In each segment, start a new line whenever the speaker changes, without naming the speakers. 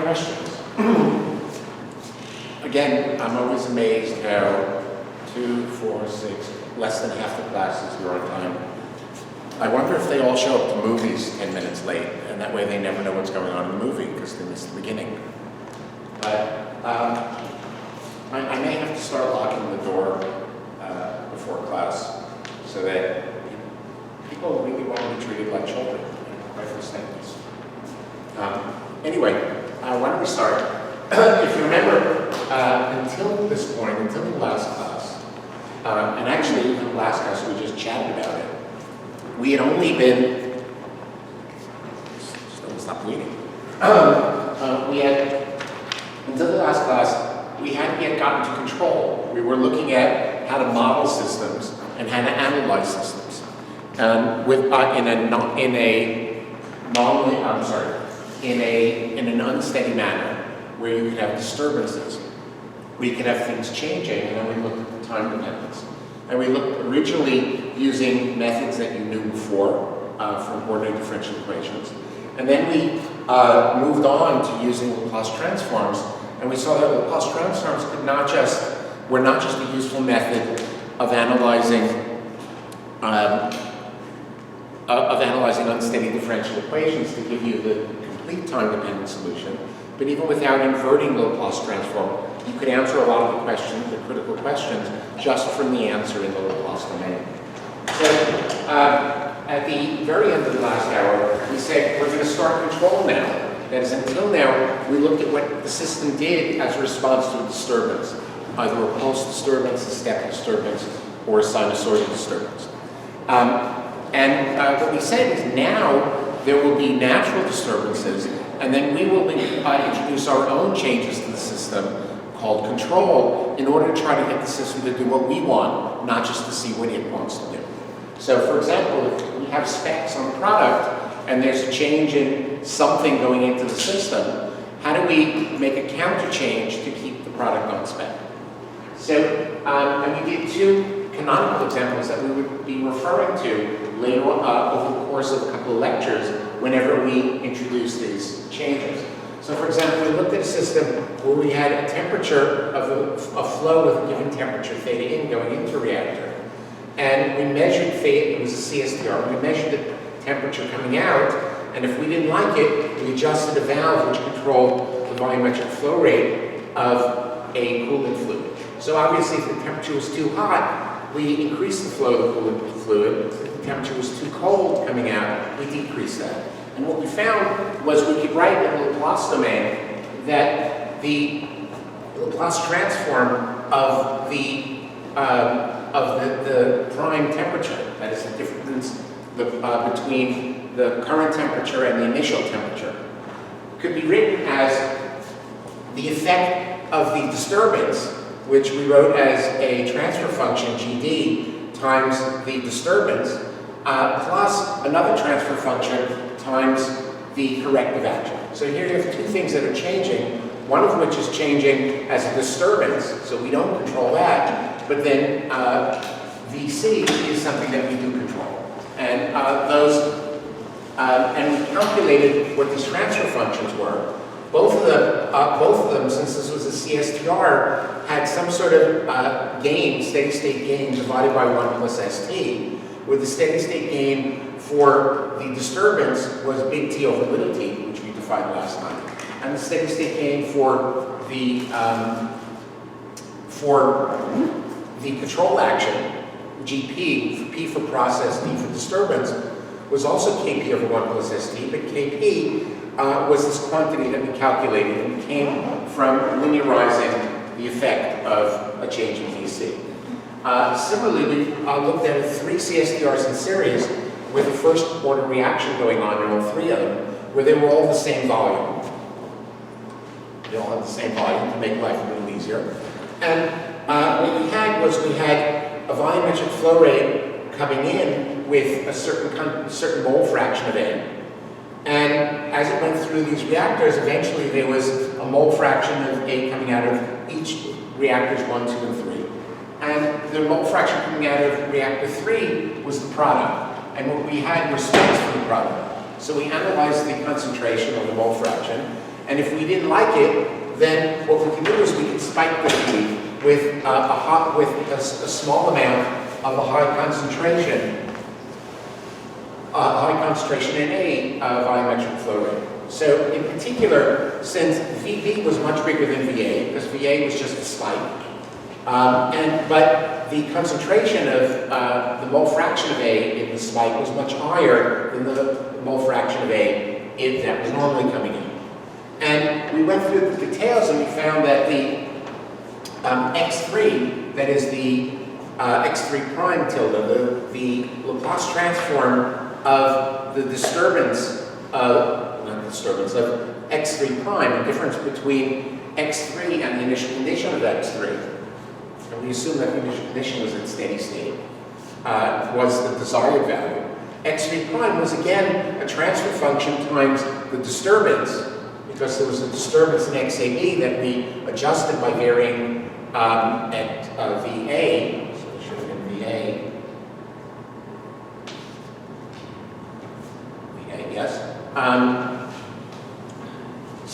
questions? Again, I'm always amazed how 2, 4, 6, less than half the classes are on time. I wonder if they all show up to movies 10 minutes late, and that way they never know what's going on in the movie because they missed the beginning. But I may have to start locking the door before class so that people really want to be treated like children, right for standards. Anyway, why don't we start? If you remember, until this point, until the last class, and actually even the last class we just chatted about it, we had only been, just don't stop bleeding. We had, until the last class, we hadn't yet gotten to control. We were looking at how to model systems and how to analyze systems. In an unsteady manner, where you could have disturbances. We could have things changing, and then we looked at the time dependence. And we looked originally using methods that you knew before from ordinary differential equations. And then we moved on to using Laplace transforms, and we saw that Laplace transforms were not just a useful method of analyzing unsteady differential equations to give you the complete time-dependent solution, but even without inverting the Laplace transform, you could answer a lot of the questions, the critical questions, just from the answer in the Laplace domain. So, at the very end of the last hour, we said we're going to start control now. That is, until now, we looked at what the system did as a response to a disturbance, either a pulse disturbance, a step disturbance, or a sinusoidal disturbance. What we said is now there will be natural disturbances, and then we will introduce our own changes to the system called control in order to try to get the system to do what we want, not just to see what it wants to do. So for example, if we have specs on a product and there's a change in something going into the system, how do we make a counter change to keep the product on spec? So, and we did two canonical examples that we would be referring to later on, over the course of a couple of lectures whenever we introduce these changes. So for example, we looked at a system where we had a temperature of a flow with a given temperature, theta in, going into a reactor. And we measured theta, it was a CSTR, we measured the temperature coming out, and if we didn't like it, we adjusted a valve which controlled the volumetric flow rate of a coolant fluid. So obviously if the temperature was too hot, we increased the flow of the coolant fluid. If the temperature was too cold coming out, we decreased that. And what we found was we could write in the Laplace domain that the Laplace transform of the prime temperature, that is the difference between the current temperature and the initial temperature, could be written as the effect of the disturbance, which we wrote as a transfer function, GD, times the disturbance, plus another transfer function times the corrective action. So here you have two things that are changing, one of which is changing as a disturbance, so we don't control that, but then VC is something that we do control. And and we calculated what these transfer functions were. Both of them, since this was a CSTR, had some sort of gain, steady-state gain, divided by 1 plus ST, where the steady-state gain for the disturbance was big T over little t, which we defined last time, and the steady-state gain for the control action, GP, P for process, D for disturbance, was also Kp over 1 plus St, but Kp was this quantity that we calculated and came from linearizing the effect of a change in VC. Similarly, we looked at 3 CSTRs in series with a first order reaction going on in all 3 of them, where they were all the same volume. They all had the same volume to make life a little easier. And what we had was we had a volumetric flow rate coming in with a certain mole fraction of N. And as it went through these reactors, eventually there was a mole fraction of A coming out of each reactors 1, 2, and 3. And the mole fraction coming out of reactor 3 was the product. And what we had were specs for the product. So we analyzed the concentration of the mole fraction, And if we didn't like it, then what we can do is we can spike the V with a small amount of a high concentration in A volumetric flow rate. So in particular, since VB was much bigger than VA, because VA was just a spike, but the concentration of the mole fraction of A in the spike was much higher than the mole fraction of A that was normally coming in. And we went through the details and we found that the X3, that is the X3 prime tilde, the Laplace transform of the disturbance of X3 prime, the difference between X3 and the initial condition of X3, and we assume that the initial condition was at steady state, was the desired value. X3 prime was again a transfer function times the disturbance, because there was a disturbance in XAB that we adjusted by varying at VA, so it should have been VA, yes.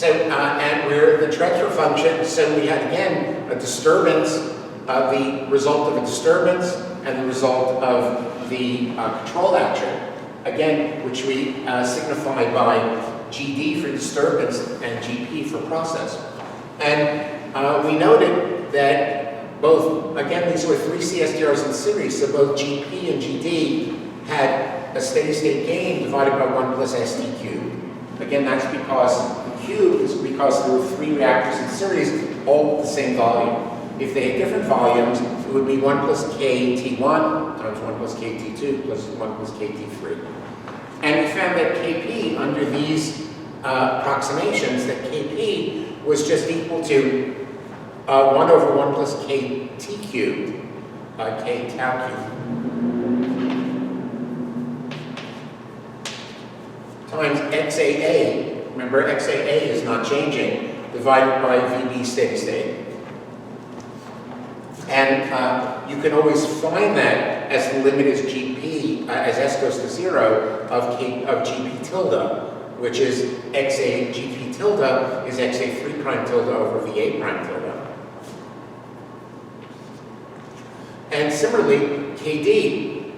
And we're the transfer function, so we had again a disturbance, the result of a disturbance, and the result of the control action, again, which we signify by GD for disturbance and GP for process. And we noted that both, again, these were 3 CSTRs in series, so both GP and GD had a steady state gain divided by 1 plus ST cubed. Again, that's because the cube is because there were 3 reactors in series, all with the same volume. If they had different volumes, it would be 1 plus KT1 times 1 plus KT2 plus 1 plus KT3. And we found that Kp under these approximations, that Kp was just equal to 1 over 1 plus KT cubed, K tau cubed, times XAA, remember XAA is not changing, divided by VB steady state. And you can always find that as the limit is GP, as S goes to 0, of GP tilde, which is XA GP tilde is XA3 prime tilde over VA prime tilde. And similarly, KD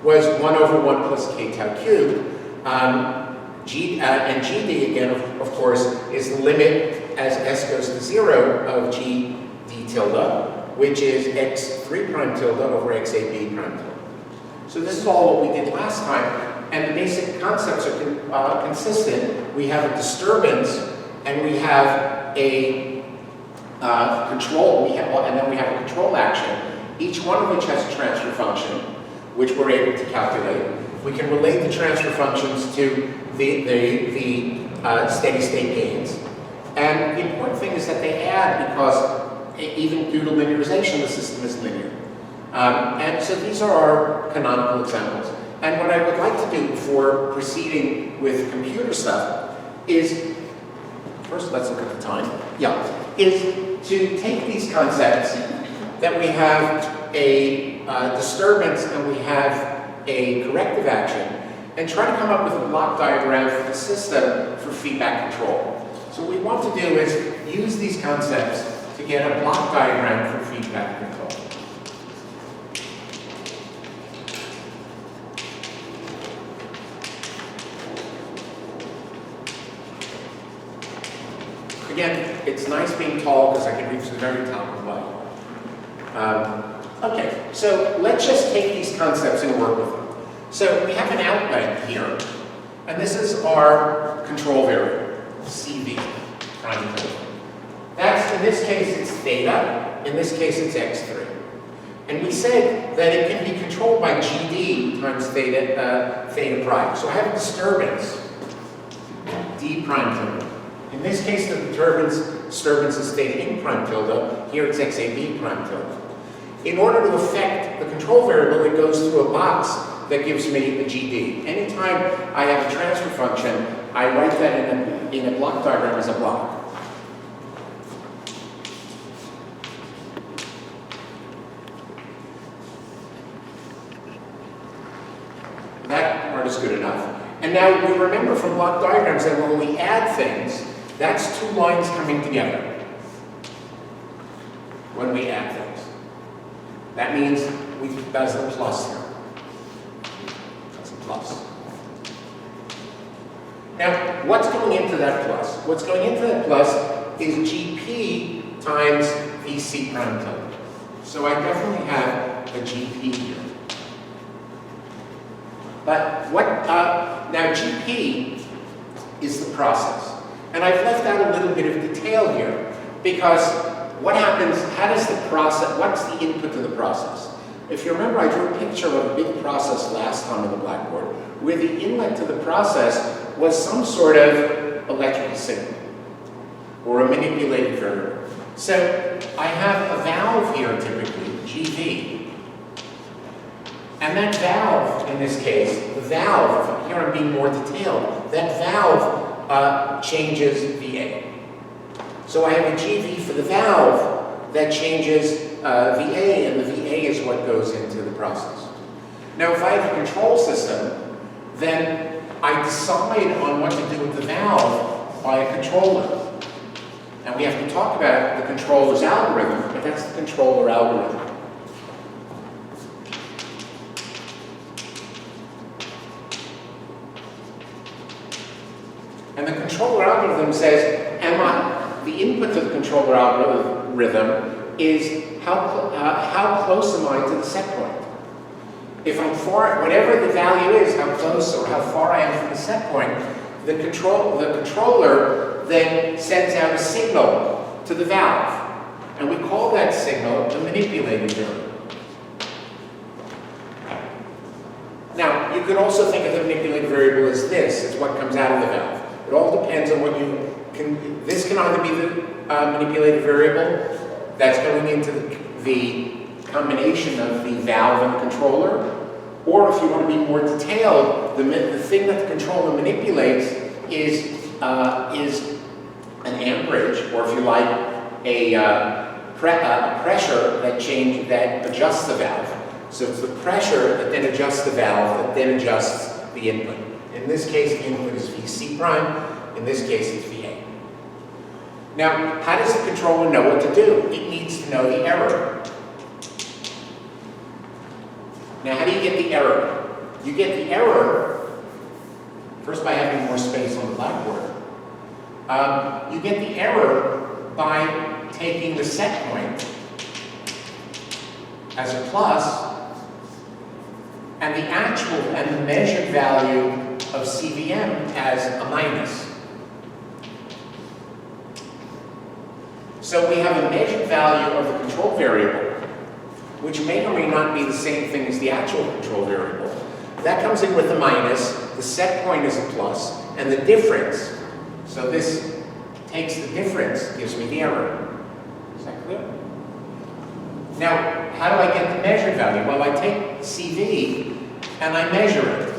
was 1 over 1 plus K tau cubed. And GD, again, of course, is the limit as S goes to 0 of GD tilde, which is X3 prime tilde over XAB prime tilde. So this is all what we did last time, and the basic concepts are consistent. We have a disturbance, and we have a control, and then we have a control action, each one of which has a transfer function, which we're able to calculate. We can relate the transfer functions to the steady state gains. And the important thing is that they add, because even due to linearization, the system is linear. And so these are our canonical examples. And what I would like to do before proceeding with computer stuff is, first let's look at the time, is to take these concepts that we have a disturbance and we have a corrective action, and try to come up with a block diagram for the system for feedback control. So what we want to do is use these concepts to get a block diagram for feedback control. Again, it's nice being tall because I can reach the very top of the body. Okay, so let's just take these concepts and work with them. So we have an outlet here, and this is our control variable, CV, prime tilde. That's, in this case, it's theta. In this case, it's X3. And we said that it can be controlled by GD times theta prime. So I have a disturbance, D prime tilde. In this case, the disturbance is theta in prime tilde. Here it's XAB prime tilde. In order to affect the control variable, it goes through a box that gives me a GD. Anytime I have a transfer function, I write that in a block diagram as a block. That part is good enough. And now we remember from block diagrams that when we add things, That's two lines coming together when we add things. That means that's a plus here. That's a plus. Now, what's going into that plus? What's going into that plus is GP times VC prime total. So I definitely have a GP here. But now GP is the process. And I've left out a little bit of detail here because what happens, how does the process, what's the input to the process? If you remember, I drew a picture of a big process last time on the blackboard where the inlet to the process was some sort of electrical signal or a manipulated variable. So I have a valve here typically, GV. And that valve, in this case, the valve, here I'm being more detailed, that valve changes VA. So I have a GV for the valve that changes VA, and the VA is what goes into the process. Now, if I have a control system, then I decide on what to do with the valve by a controller. And we have to talk about the controller's algorithm, but that's the controller algorithm. And the controller algorithm says, the input to the controller algorithm is how close am I to the set point? If I'm far, whatever the value is, how close or how far I am from the set point, the controller then sends out a signal to the valve. And we call that signal the manipulated variable. Now, you could also think of the manipulated variable as this. It's what comes out of the valve. It all depends on what you can. This can either be the manipulated variable that's going into the combination of the valve and the controller, or if you want to be more detailed, the thing that the controller manipulates is an amperage, or if you like, a pressure that adjusts the valve. So it's the pressure that then adjusts the valve that then adjusts the input. In this case, the input is VC prime. In this case, it's VA. Now, how does the controller know what to do? It needs to know the error. Now, how do you get the error? You get the error, first by having more space on the blackboard. You get the error by taking the set point as a plus and the actual and the measured value of CVM as a minus. So we have a measured value of the control variable, which may or may not be the same thing as the actual control variable. That comes in with a minus, the set point is a plus, and the difference, so this takes the difference, gives me the error. Is that clear? Now, how do I get the measured value? Well, I take CV and I measure it.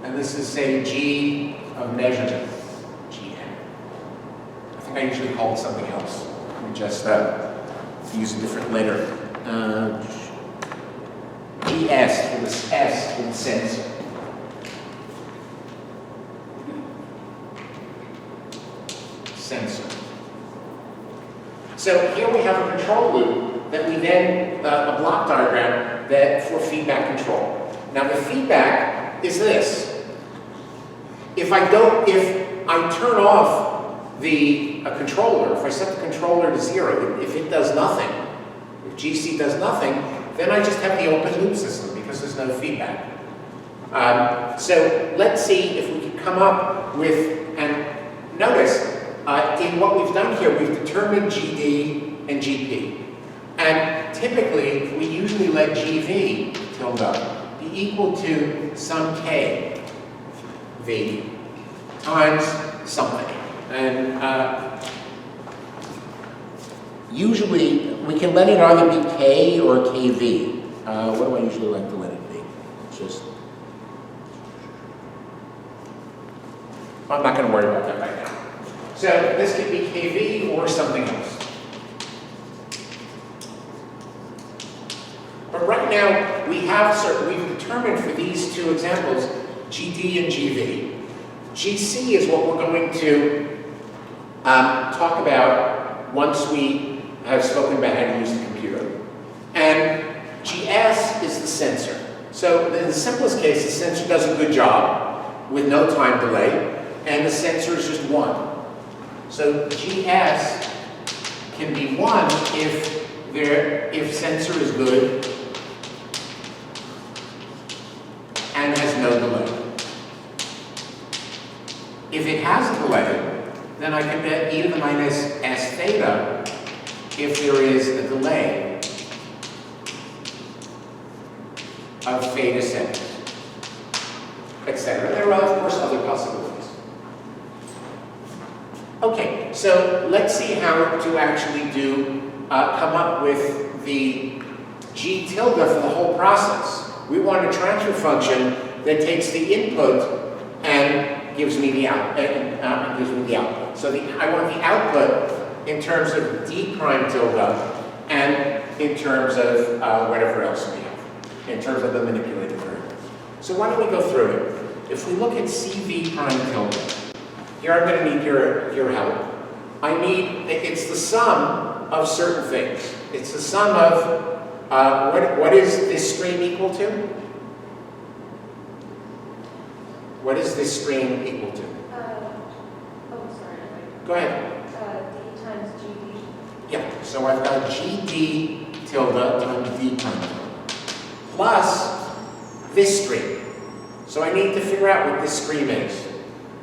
And this is, say, G of measurement, GM. I think I usually call it something else. Let me just use a different letter. GS for the S for the sensor. Sensor. So here we have a control loop that we then, a block diagram that for feedback control. Now the feedback is this. If I turn off the controller, if I set the controller to 0, if it does nothing, if GC does nothing, then I just have the open loop system because there's no feedback. So let's see if we can come up with, and notice, in what we've done here, we've determined GD and GP. And typically, we usually let GV, tilde up, be equal to some K, V, times something. And usually, we can let it either be K or KV. What do I usually like to let it be? Just, I'm not going to worry about that right now. So this could be KV or something else. But right now, we've determined for these two examples, GD and GV. GC is what we're going to talk about once we have spoken about how to use the computer. And GS is the sensor. So in the simplest case, the sensor does a good job with no time delay, and the sensor is just 1. So GS can be 1 if sensor is good and has no delay. If it has a delay, then I can get e to the minus s theta if there is a delay of theta seconds, etc. There are, of course, other possibilities. Okay, so let's see how to actually come up with the G tilde for the whole process. We want a transfer function that takes the input and gives me the output. So I want the output in terms of d prime tilde and in terms of whatever else we have, in terms of the manipulated variable. So why don't we go through it? If we look at CV prime tilde, here I'm going to need your help. It's the sum of certain things. It's the sum of, what is this stream equal to? What is this stream equal to? Go ahead.
D times GD.
Yeah, so I've got GD tilde times D prime tilde plus this stream. So I need to figure out what this stream is.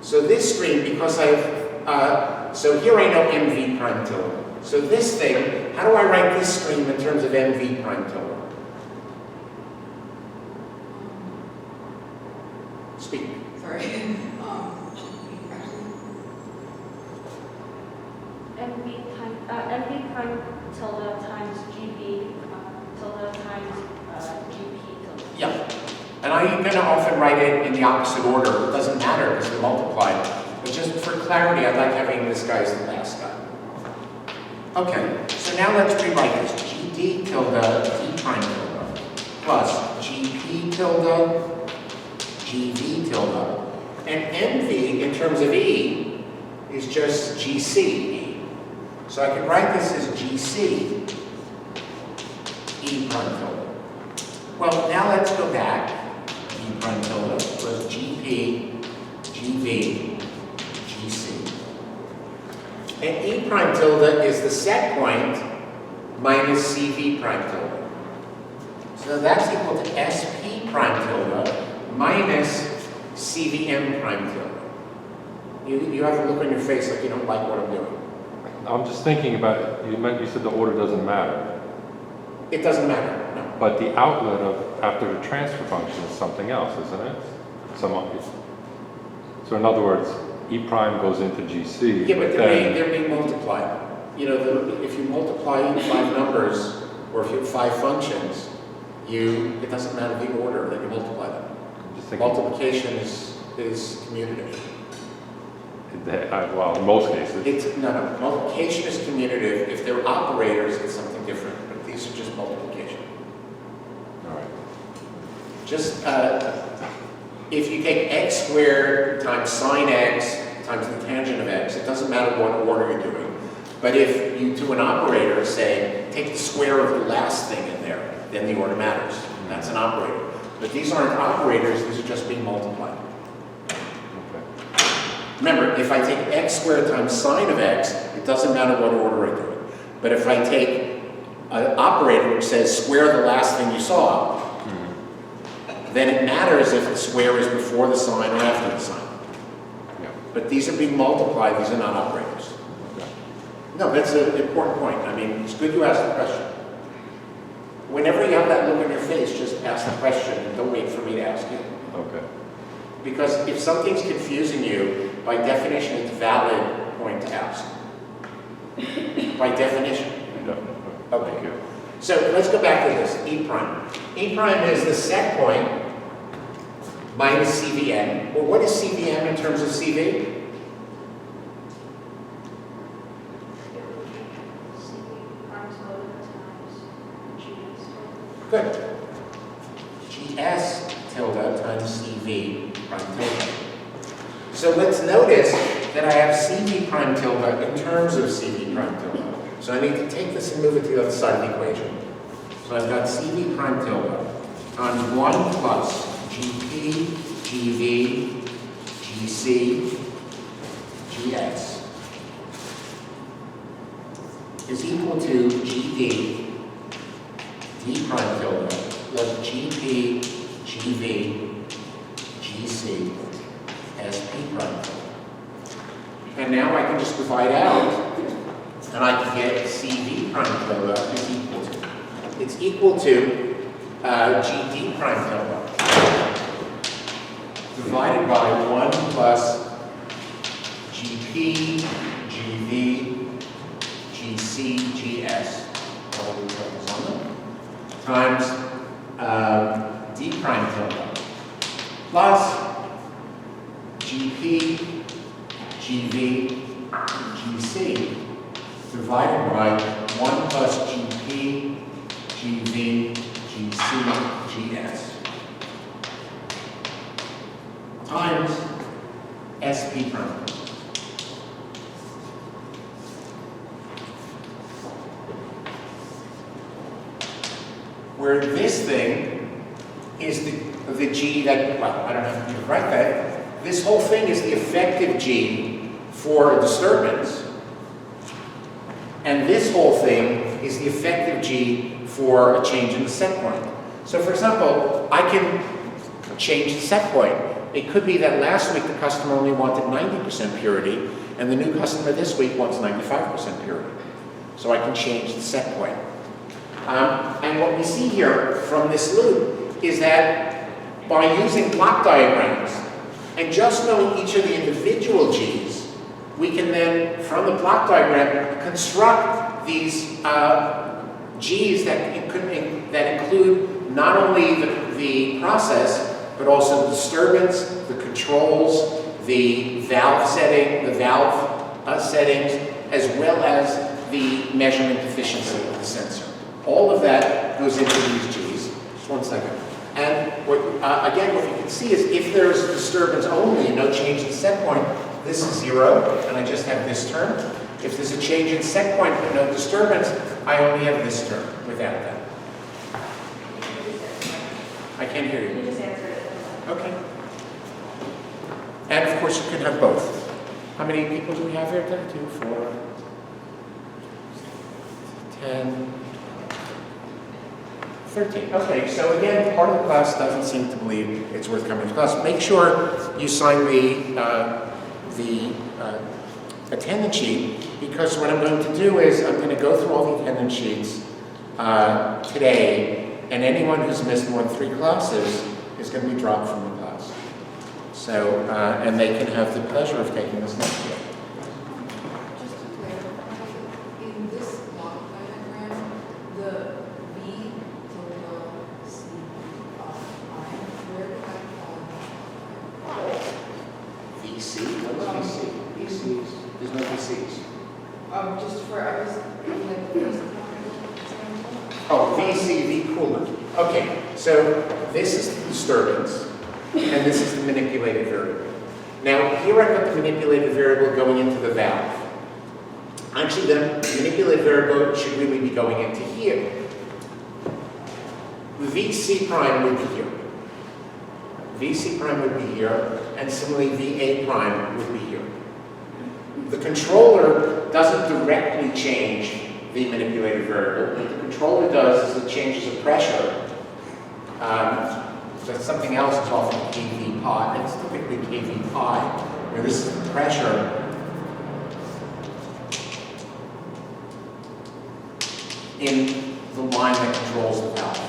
So this stream, because so here I know MV prime tilde. So this thing, how do I write this stream in terms of MV prime tilde? Speak.
Sorry. MV prime tilde times GB tilde times GP tilde.
Yeah. And I'm going to often write it in the opposite order. It doesn't matter because they're multiplied. But just for clarity, I like having this guy as the last guy. Okay, so now let's rewrite this. GD tilde D prime tilde plus GP tilde GV tilde. And MV, in terms of E, is just GC. So I can write this as GC E prime tilde. Well, now let's go back. E prime tilde plus GP, GV, GC. And E prime tilde is the set point minus CV prime tilde. So that's equal to SP prime tilde minus CVM prime tilde. You have a look on your face like you don't like what I'm doing.
I'm just thinking about it. You said the order doesn't matter.
It doesn't matter, no.
But the outlet of after the transfer function is something else, isn't it? So in other words, E prime goes into GC.
Yeah, but they're being multiplied. You know, if you multiply 5 numbers, or if you have 5 functions, it doesn't matter the order that you multiply them. Multiplication is commutative.
Well, in most cases.
No. Multiplication is commutative. If they're operators, it's something different. But these are just multiplication.
All right.
Just if you take x squared times sine x times the tangent of x, it doesn't matter what order you're doing. But if you do an operator, say, take the square of the last thing in there, then the order matters. That's an operator. But these aren't operators, these are just being multiplied. Remember, if I take x squared times sine of x, it doesn't matter what order I do it. But if I take an operator which says square the last thing you saw, then it matters if the square is before the sign or after the sign.
Yeah.
But these are being multiplied, these are not operators.
Okay.
No, that's an important point. I mean, it's good you asked the question. Whenever you have that look on your face, just ask the question and don't wait for me to ask you.
Okay.
Because if something's confusing you, by definition, it's a valid point to ask. By definition.
Definitely.
Okay.
Thank you.
So let's go back to this, E prime. E prime is the set point minus CVM. Well, what is CVM in terms of CV? Good. GS tilde times CV prime tilde. So So let's notice that I have CV prime tilde in terms of CV prime tilde. So I need to take this and move it to the other side of the equation. So I've got CV prime tilde times 1 plus GP, GV, GC, GS is equal to GD, D prime tilde, plus GP, GV, GC, SP prime tilde. And now I can just divide out, and I can get CV prime tilde is equal to. It's equal to GD prime tilde divided by 1 plus GP, GV, GC, GS, times D prime tilde plus GP, GV, GC divided by 1 plus GP, GV, GC, GS times SP prime. Where this thing is the G that, well, I don't have to write that. This whole thing is the effective G for a disturbance. And this whole thing is the effective G for a change in the set point. So for example, I can change the set point. It could be that last week the customer only wanted 90% purity, and the new customer this week wants 95% purity. So I can change the set point. And what we see here from this loop is that by using block diagrams and just knowing each of the individual G's, we can then, from the block diagram, construct these G's that include not only the process, but also the disturbance, the controls, the valve setting, the valve settings, as well as the measurement efficiency of the sensor. All of that goes into these G's. Just 1 second. And again, what you can see is if there is a disturbance only and no change in set point, this is 0, and I just have this term. If there's a change in set point but no disturbance, I only have this term without that. I can't hear you.
You just answered it.
Okay. And of course, you can have both. How many people do we have here? 2, 4, 10, 13. Okay, so again, part of the class doesn't seem to believe it's worth coming to class. Make sure you sign the attendance sheet, because what I'm going to do is I'm going to go through all the attendance sheets today, and anyone who's missed more than 3 classes is going to be dropped from the class. So, and they can have the pleasure of taking this next year.
Just to clarify, in this block diagram, the V tilde C prime, where did that fall?
VC? What's VC? VCs? There's no VCs.
Just for, I was looking at the first example.
Oh, VC, V coolant. Okay, so this is the disturbance, and this is the manipulated variable. Now, here I've got the manipulated variable going into the valve. Actually, the manipulated variable should really be going into here. The VC prime would be here. VC prime would be here, and similarly VA prime would be here. The controller doesn't directly change the manipulated variable. What the controller does is it changes the pressure. So something else is often kV pi. It's typically kV pi, where this is the pressure in the line that controls the valve.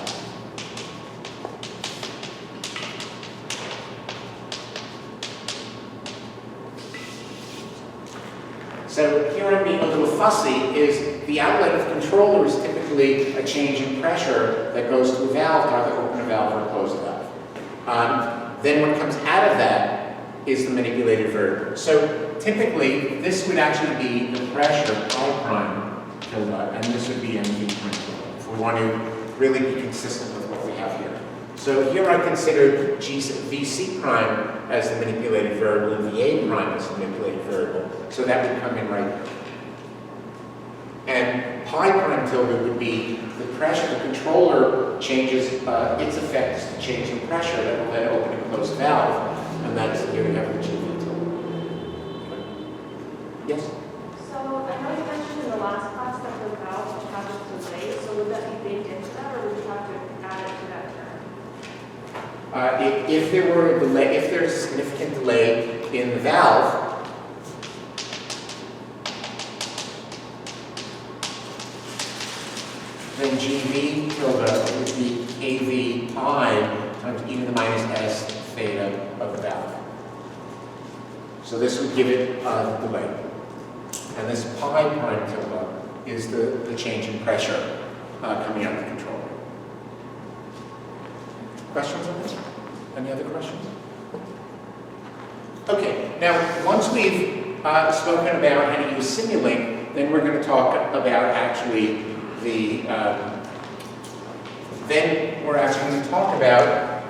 So here I'm being a little fussy, is the outlet of the controller is typically a change in pressure that goes to a valve to either open a valve or close a valve. Then what comes out of that is the manipulated variable. So typically, this would actually be the pressure pi prime tilde, and this would be mv prime tilde, if we want to really be consistent with what we have here. So here I consider VC prime as the manipulated variable and VA prime as the manipulated variable. So that would come in right here. And pi prime tilde would be the pressure. The controller changes its effect is the change in pressure that will then open and close the valve. And that's here we have the GV tilde. Yes?
So I know you mentioned in the last class that the valve has a delay, so would that be baked into that, or would you have to add it to that term?
If there were a delay, if there's a significant delay in the valve, then GV tilde would be KV pi times e to the minus s theta of the valve. So this would give it the delay. And this pi prime tilde is the change in pressure coming out of the controller. Questions on this? Any other questions? Okay, now once we've spoken about how to use Simulink, then we're going to talk about actually then we're actually going to talk about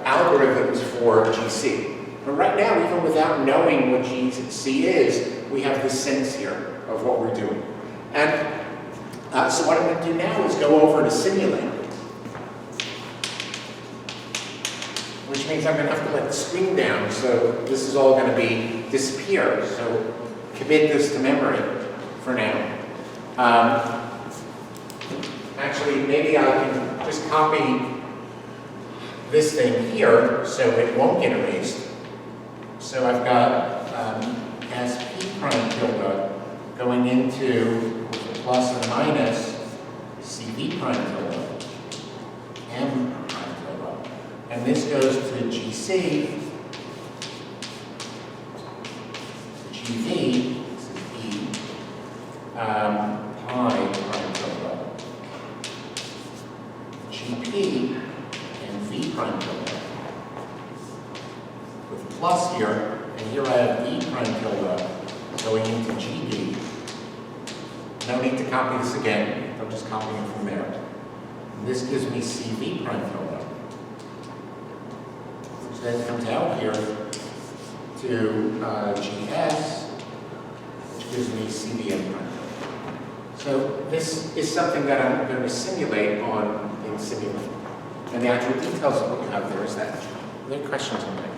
algorithms for GC. But right now, even without knowing what GC is, we have this sense here of what we're doing. And so what I'm going to do now is go over to Simulink, which means I'm going to have to let the screen down, so this is all going to disappear. So commit this to memory for now. Actually, maybe I can just copy this thing here so it won't get erased. So I've got SP prime tilde going into plus and minus CV prime tilde, M prime tilde. And this goes to GC, GV, this is E, pi prime tilde, GP, and V prime tilde. With plus here, and here I have E prime tilde going into GB. No need to copy this again, I'm just copying it from there. And this gives me CV prime tilde, which then comes out here to GS, which gives me CVM prime tilde. So this is something that I'm going to simulate in Simulink. And the actual details of what you have there is that. Are there questions on that?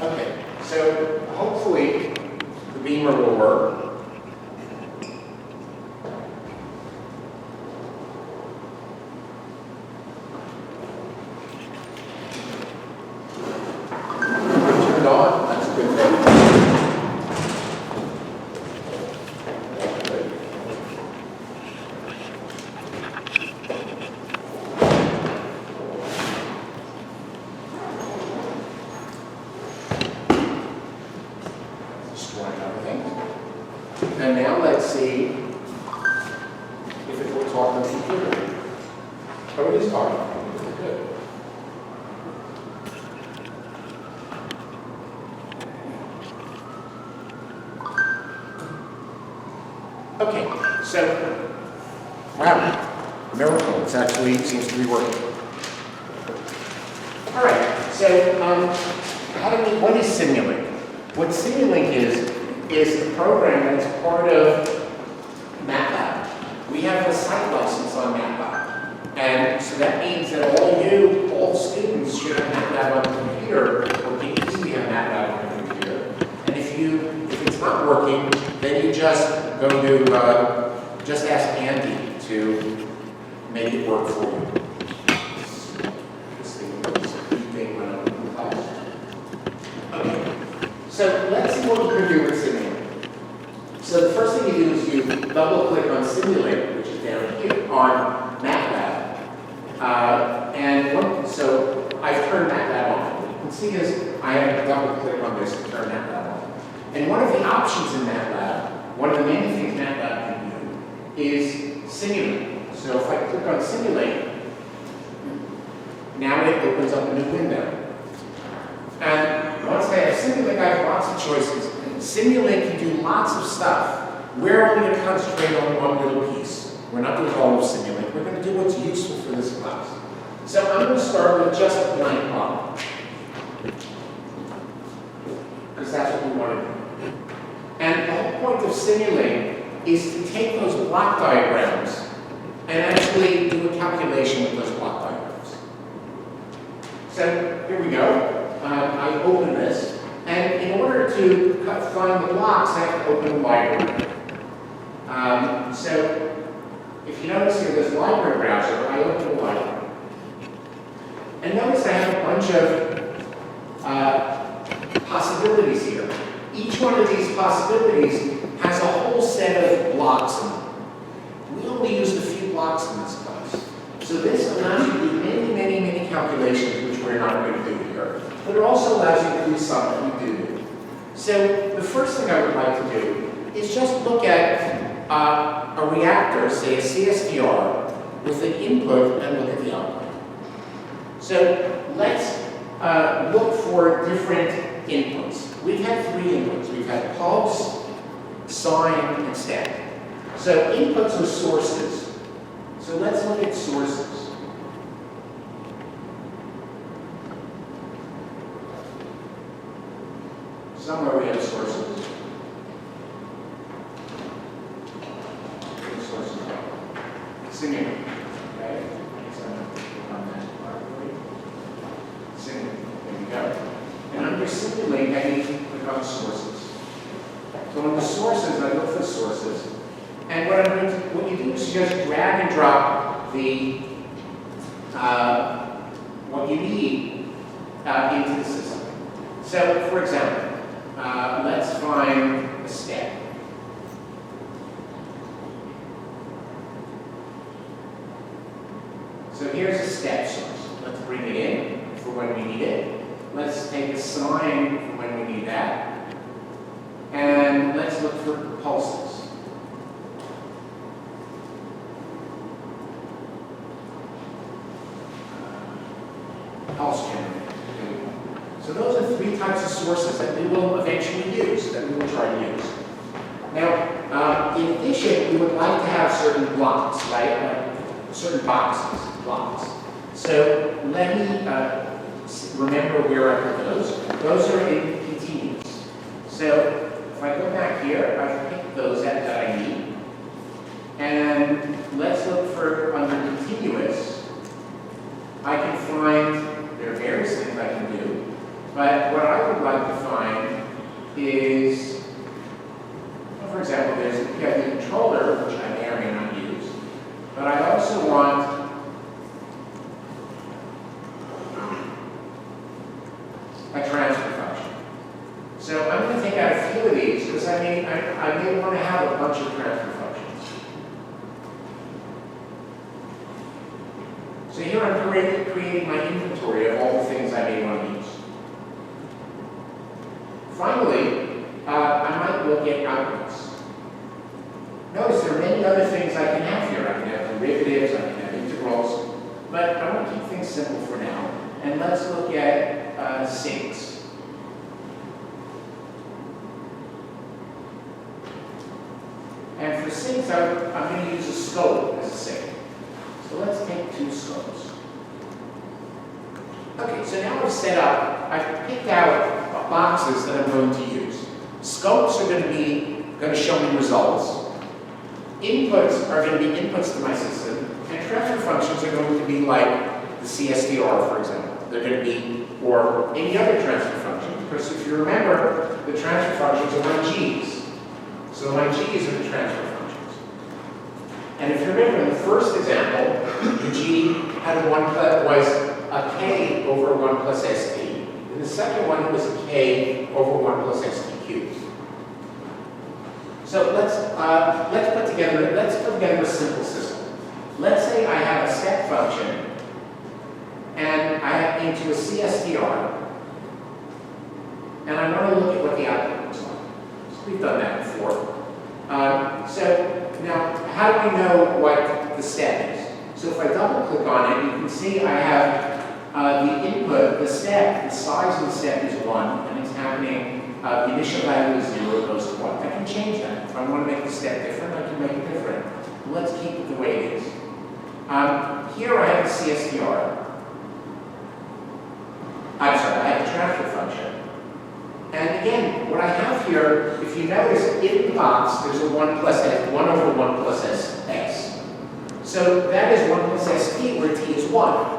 Okay, so hopefully the beamer will work. Turn it on, that's a good thing. And now let's see if it will talk to the computer. Oh, it is talking. Good. Okay, so, wow, miracle. It actually seems to be working. All right, so what is Simulink? What Simulink is a program that's part of MATLAB. We have a site license on MATLAB. And so that means that all students should have MATLAB on the computer, or can easily have MATLAB on the computer. And if it's not working, then you just go to, just ask Andy to make it work for you. This thing went up in class. Okay. So let's see what we can do with Simulink. So the first thing you do is you double click on Simulink, which is down here on MATLAB. So I've turned MATLAB on. What you can see is I have to double click on this to turn MATLAB on. And one of the options in MATLAB, one of the many things MATLAB can do, is Simulink. So if I click on Simulink, now it opens up a new window. And once I have Simulink, I have lots of choices. Simulink can do lots of stuff. We're only going to concentrate on one little piece. We're not doing all of Simulink. We're going to do what's useful for this class. So I'm going to start with just a blank block, because that's what we want to do. And the whole point of simulating is to take those block diagrams and actually do a calculation with those block diagrams. So here we go. I open this, and in order to find the blocks, I have to open the library. So if you notice here, this library browser, I open the library. And notice I have a bunch of possibilities here. Each one of these possibilities has a whole set of blocks in them. We only used a few blocks in this class. So this allows you to do many, many, many calculations, which we're not going to do here. But it also allows you to do some that we do. So the first thing I would like to do is just look at a reactor, say a CSDR, with an input and look at the output. So let's look for different inputs. We've had 3 inputs. We've had pulse, sine, and step. So inputs are sources. So let's look at sources. Somewhere we have sources. Sources. Simulant. Okay. So on that. Simulant. There we go. And under simulate, I need to click on sources. So on the sources, I look for sources. And what you do is you just drag and drop the what you need into the system. So, for example, let's find a step. So here's a step source. Let's bring it in for when we need it. Let's take a sine for when we need that. And let's look for pulses. Pulse generator. So those are 3 types of sources that we will eventually use, that we will try to use. Now, in addition, we would like to have certain blocks, right? Certain boxes, blocks. So let me remember where I put those. Those are in continuous. So if I go back here, I've picked those that I need. And let's look for under continuous. I can find, there are various things I can do. But what I would like to find is, well, for example, we have the controller, which I may or may not use. But I also want a transfer function. So I'm going to take out a few of these because I may want to have a bunch of transfer functions. So here I'm creating my inventory of all the things I may want to use. Finally, I might look at outputs. Notice there are many other things I can have here. I can have derivatives, I can have integrals, but I want to keep things simple for now. And let's look at sinks. And for sinks, I'm going to use a scope as a sink. So let's take 2 scopes. Okay, so now I've set up, I've picked out boxes that I'm going to use. Scopes are going to show me results. Inputs are going to be inputs to my system, and transfer functions are going to be like the CSDR, for example. They're going to be, or any other transfer function, because if you remember, the transfer functions are my G's. So my G's are the transfer functions. And if you remember in the first example, the G had was a K over 1 plus ST. In the second one, it was a K over 1 plus ST cubed. So let's put together a simple system. Let's say I have a step function, and I have into a CSDR, and I want to look at what the output looks like. So we've done that before. So now, how do we know what the step is? So if I double click on it, you can see I have the input, the step, the size of the step is 1, and it's happening, the initial value is 0, it goes to 1. I can change that. If I want to make the step different, I can make it different. Let's keep it the way it is. Here I have a CSDR, notice in the box, there's a 1 plus s, 1 over 1 plus s. So that is 1 plus st, where t is 1.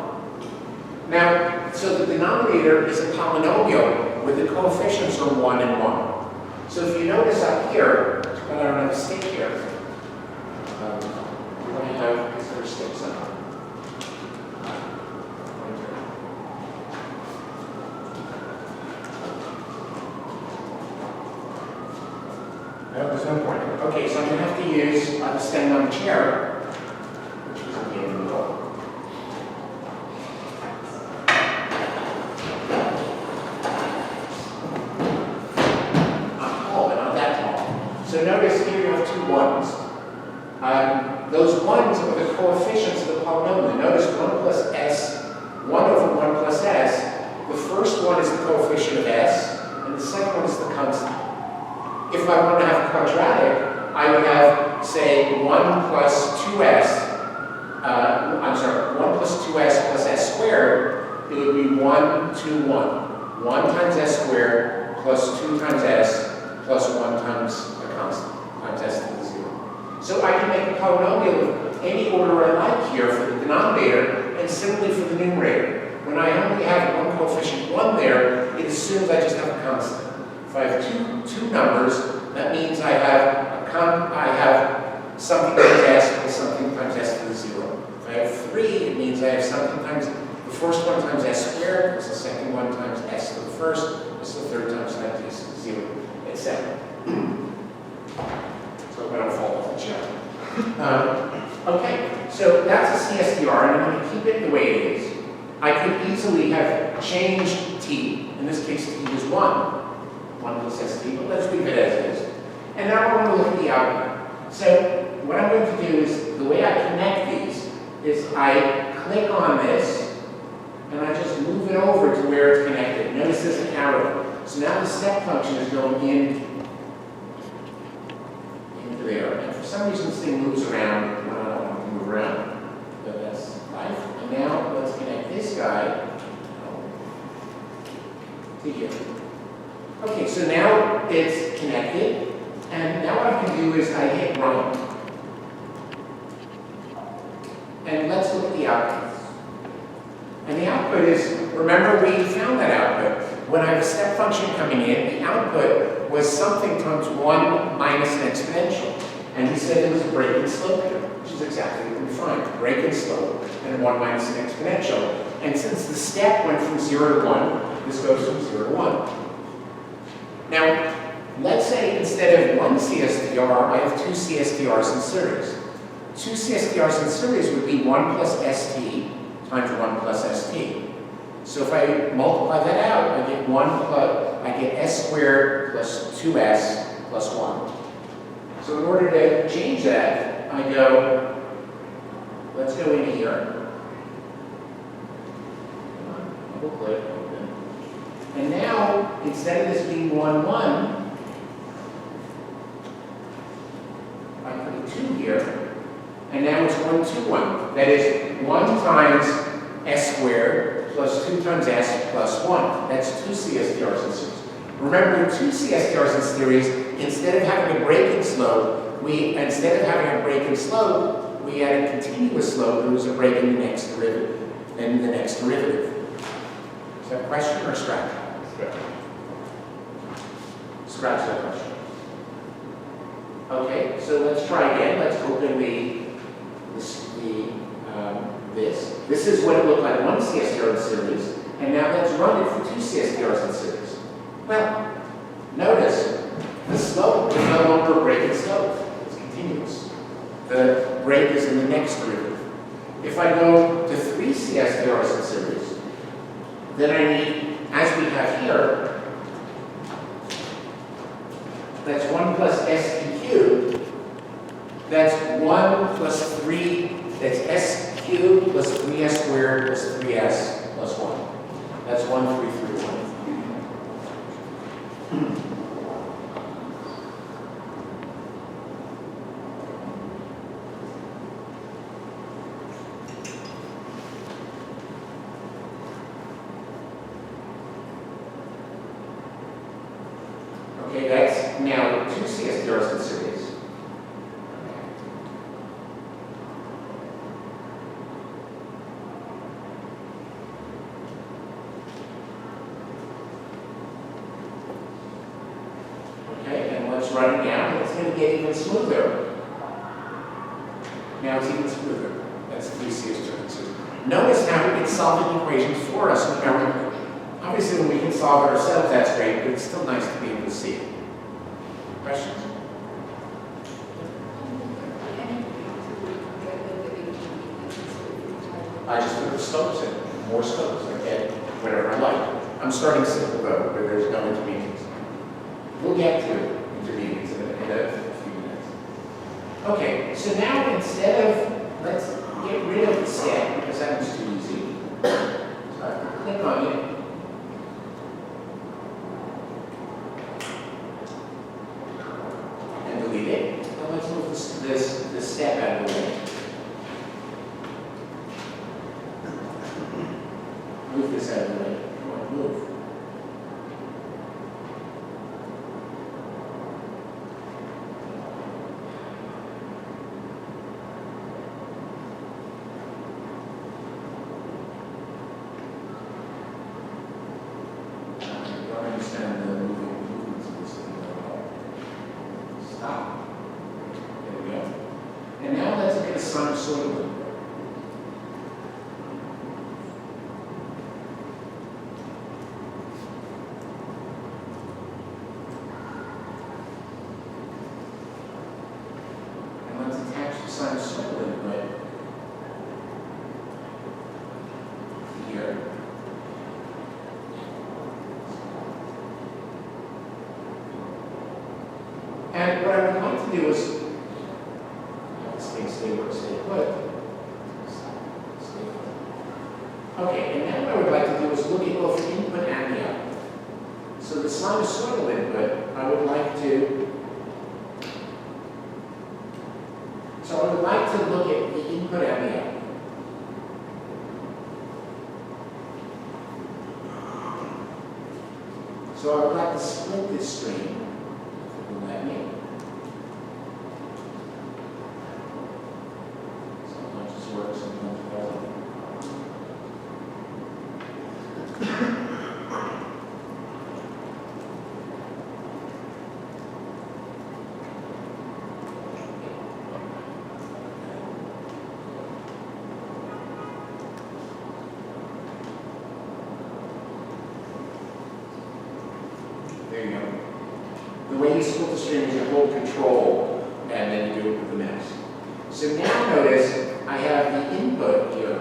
Now, so the denominator is a polynomial where the coefficients are 1 and 1. So if you notice up here, but I don't have a stick here. What I have is there sticks on. No, there's no point. Okay, so I'm going to have to use the stand on the chair, which is in the middle. Not tall, but not that tall. So notice here you have two ones. Those ones are the coefficients of the polynomial. Notice 1 plus s, 1 over 1 plus s. The first one is the coefficient of s, and the second one is the constant. If I want to have a quadratic, I would have, say, 1 plus 2s, 1 plus 2s plus s squared, it would be 1, 2, 1. 1 times s squared plus 2 times s plus 1 times a constant, times s to the 0. So I can make a polynomial of any order I like here for the denominator and simply for the numerator. When I only have one coefficient 1 there, it assumes I just have a constant. If I have two numbers, that means I have something times s plus something times s to the 0. If I have 3, it means I have something times the first one times s squared plus the second one times s to the first plus the third times s to the 0, etc. So I don't fall off the chair. Okay, so that's a CSTR, and I'm going to keep it the way it is. I could easily have changed t. In this case, t is 1 plus st, but let's leave it as is. And now I want to look at the output. So what I'm going to do is, the way I connect these is I click on this, and I just move it over to where it's connected. Notice there's an arrow. So now the step function is going into there. And for some reason, this thing moves around. I don't want to move around. But that's life. And now let's connect this guy to here. Okay, so now it's connected, and now what I can do is I hit run. And let's look at the output. And the output is, remember we found that output. When I have a step function coming in, the output was something times 1 minus an exponential. And we said there was a break in slope here, which is exactly what we find. Break in slope and 1 minus an exponential. And since the step went from 0 to 1, this goes from 0 to 1. Now, let's say instead of one CSTR, I have two CSTRs in series. Two CSTRs in series would be 1 plus st times 1 plus st. So if I multiply that out, I get s squared plus 2s plus 1. So in order to change that, I go, let's go in here. Double click. And now, instead of this being 1, 1, I put a 2 here, and now it's 1, 2, 1. That is 1 times s squared plus 2 times s plus 1. That's 2 CSTRs in series. Remember, 2 CSTRs in series, instead of having a break in slope, we add a continuous slope. There was a break in the next derivative. Is that a question or a scratch? Scratch that question. Okay, so let's try again. Let's open this. This is what it looked like 1 CSTR in series, and now let's run it for 2 CSTRs in series. Well, notice the slope is no longer a break in slope. It's continuous. The break is in the next derivative. If I go to 3 CSTRs in series, then I need, as we have here, that's 1 plus st cubed. That's 1 plus 3, that's s cubed plus 3s squared plus 3s plus 1. That's 1, 3, 3, 1. Okay, that's now 2 just run it now, and it's going to get even smoother. Now it's even smoother. That's 3 CS differences. Notice how we can solve the equations for us numerically. Obviously, when we can solve it ourselves, that's great, but it's still nice to be able to see it. Questions? I just put the scopes in, more scopes. I get whatever I like. I'm starting simple though, where there's no intermediates. We'll get to intermediates in a few minutes. Okay, so now instead of, let's get rid of the step because that was too easy. So I can click on it. And delete it. Now let's move this step out of the way. Move this out of the way. Come on, move. I don't understand the movements of this thing at all. Stop. There we go. And now let's get a sinusoidal. Sinusoidal input here. And what I would like to do is, this thing stay put. Stay put. Okay, and now what I would like to do is look at both the input and the output. So the sinusoidal input, I would like to So I would like to look at the input and the output. So I would like to split this stream. If it will let me. Sometimes this works, sometimes it doesn't. There you go. The way you split the stream is you hold control and then you do it with the mouse. So now notice I have the input here,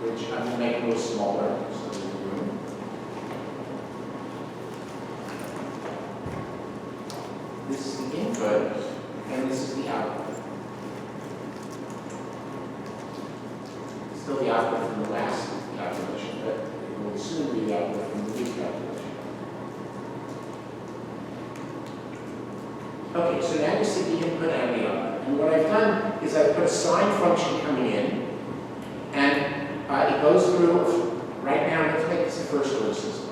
which I'm going to make a little smaller so there's room. This is the input and this is the output. Still the output from the last calculation, but will soon be the output from the new calculation. Okay, so now you see the input and the output. And what I've done is I've put a sine function coming in, and it goes through, right now, let's make this a first order system.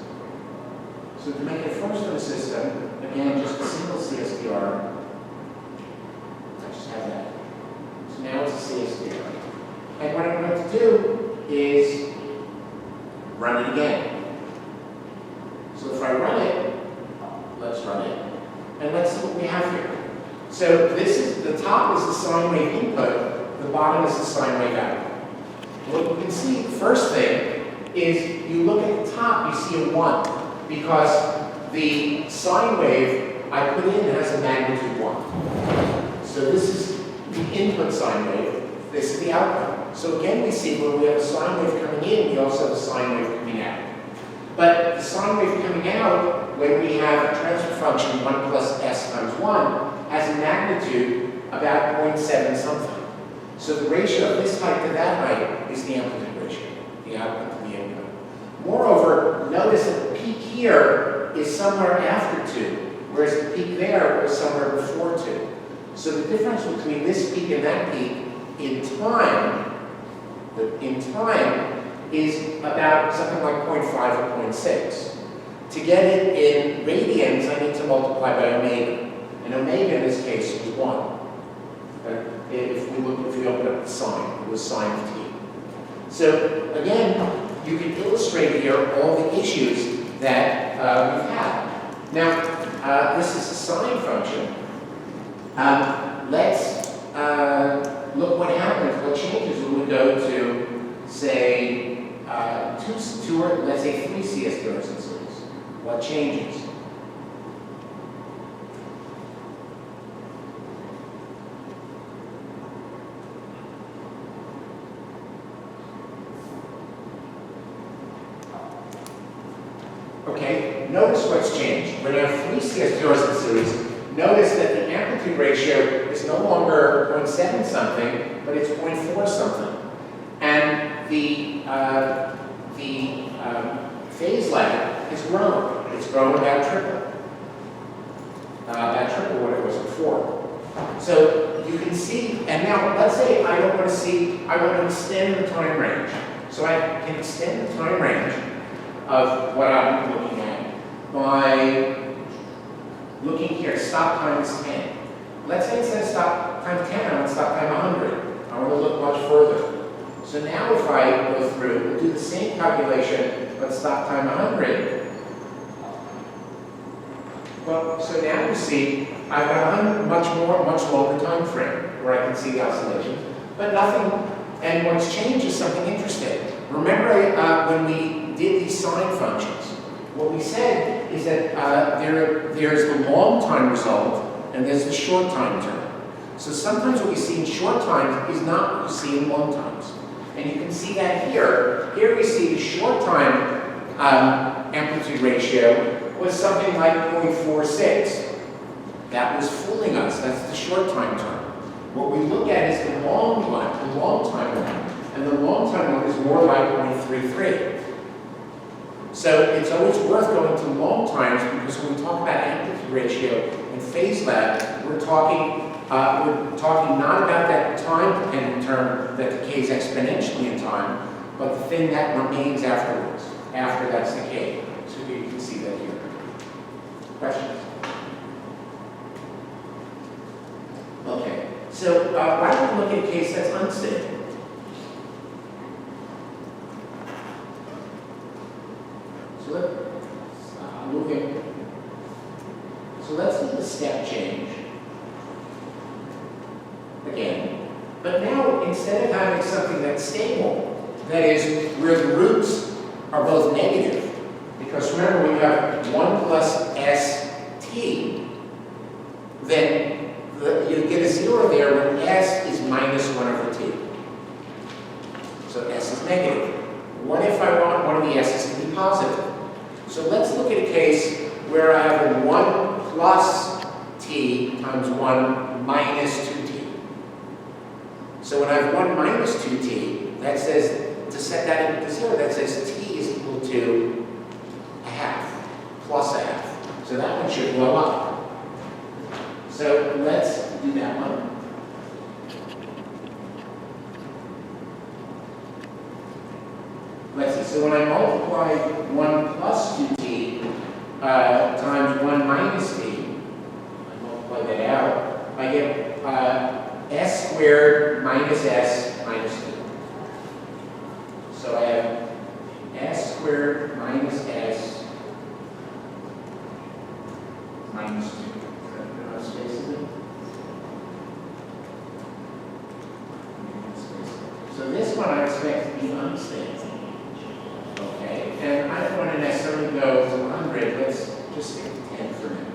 So to make it a first order system, again, just a single CSTR. I just have that. So now it's a CSTR. And what I'm going to do is run it again. So if I run it, let's run it, and let's see what we have here. So this is, the top is the sine wave input, the bottom is the sine wave output. What you can see, the first thing, is you look at the top, you see a 1, because the sine wave I put in has a magnitude 1. So this is the input sine wave, this is the output. So again, we see when we have a sine wave coming in, we also have a sine wave coming out. But the sine wave coming out, when we have a transfer function 1 plus s times 1, has a magnitude about 0.7 something. So the ratio of this height to that height is the amplitude ratio, the output to the input. Moreover, notice that the peak here is somewhere after 2, whereas the peak there was somewhere before 2. So the difference between this peak and that peak in time is about something like 0.5 or 0.6. To get it in radians, I need to multiply by omega. And omega in this case was 1. If we open up the sine, it was sine of t. So again, you can illustrate here all the issues that we've had. Now, this is a sine function. Let's look what happens, what changes when we go to, say, let's say 3 CS Garrison series. What changes? Okay, notice what's changed. When I have 3 CS Garrison series, notice that the amplitude ratio is no longer 0.7 something, but it's 0.4 something. And the phase lag has grown. It's grown about triple what it was before. So you can see, and now let's say I don't want to see, I want to extend the time range. So I can extend the time range of what I'm looking at by looking here, stop time is 10. Let's say instead of stop time 10, I want to stop time 100. I want to look much further. So now if I go through, we'll do the same calculation, but stop time 100. Well, so now you see, I've got a much longer time frame where I can see the oscillations, but nothing, and what's changed is something interesting. Remember when we did these sine functions, what we said is that there's the long time result and there's the short time term. So sometimes what we see in short times is not what you see in long times. And you can see that here. Here we see the short time amplitude ratio was something like 0.46. That was fooling us. That's the short time term. What we look at is the long one, the long time one. And the long time one is more like 0.33. So it's always worth going to long times because when we talk about amplitude ratio and phase lag, we're talking not about that time-dependent term that decays exponentially in time, but the thing that remains afterwards, after that's decayed. So you can see that here. Questions? Okay. So why don't we look at a case that's unstable? So let's moving. So let's do the step change again. But now instead of having something that's stable, that is where the roots are both negative, because remember when you have 1 plus st, then you get a 0 there when s is minus 1 over t. So s is negative. What if I want one of the s's to be positive? So let's look at a case where I have a 1 plus t times 1 minus 2t. So when I have 1 minus 2t, that says, to set that equal to 0, that says t is equal to a half, plus a half. So that one should blow up. So let's do that one. Let's see, so when I multiply 1 plus 2t times 1 minus t, I multiply that out, I get s squared minus s minus 2. So I have s squared minus s minus 2. So this one I expect to be unstable. Okay, and I don't want to necessarily go to 100, let's just stick to 10 for now.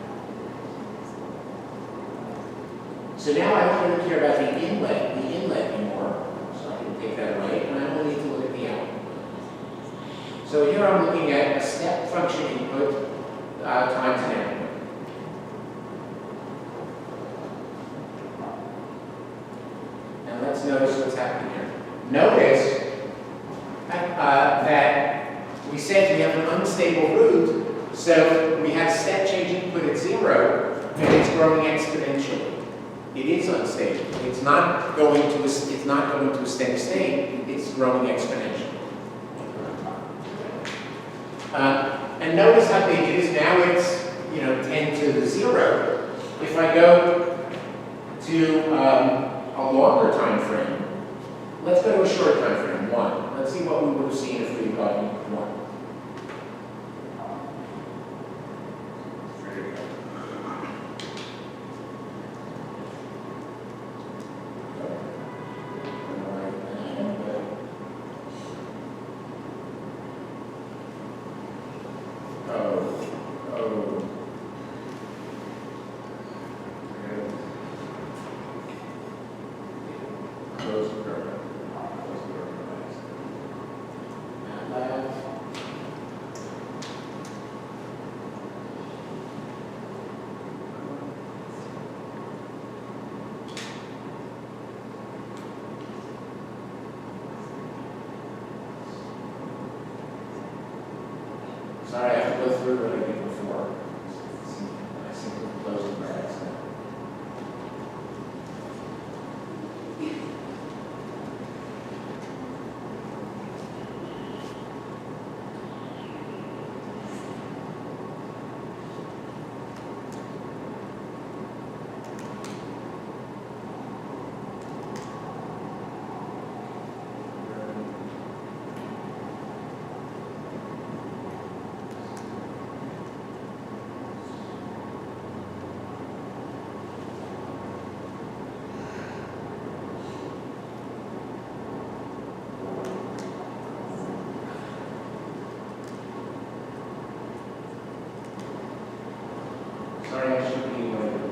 So now I don't really care about the inlet anymore, so I can take that away, and I only need to look at the output. So here I'm looking at a step function input times an output. And let's notice what's happening here. Notice that we said we have an unstable root, so we have step change input at 0, and it's growing exponentially. It is unstable. It's not going to a steady state. It's growing exponentially. And notice how big it is. Now it's 10 to the 0. If I go to a longer time frame, let's go to a short time frame, 1. Let's see what we would have seen if we had gotten 1. Sorry, I should be one of the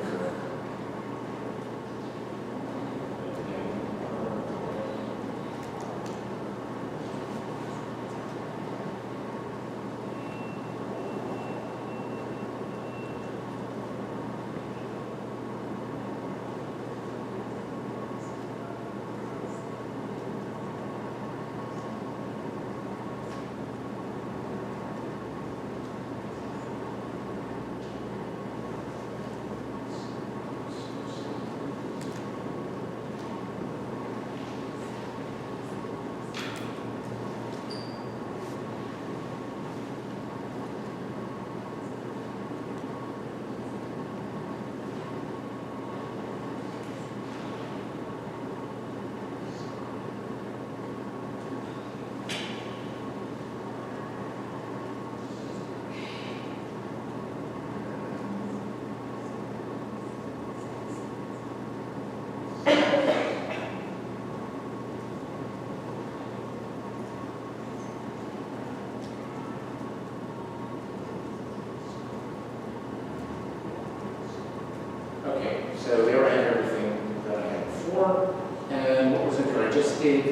Okay, so there I have everything that I had before. And what was it that I just did?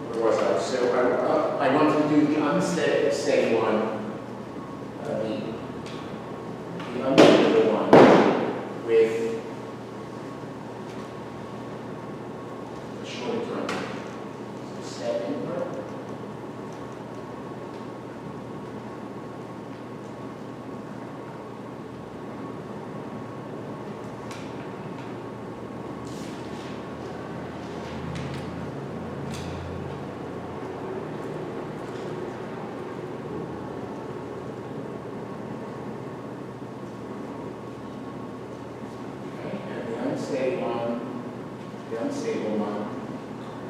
Where was I? So I wanted to do the unsteady one, the unstable one with the short time. Step input. The unstable one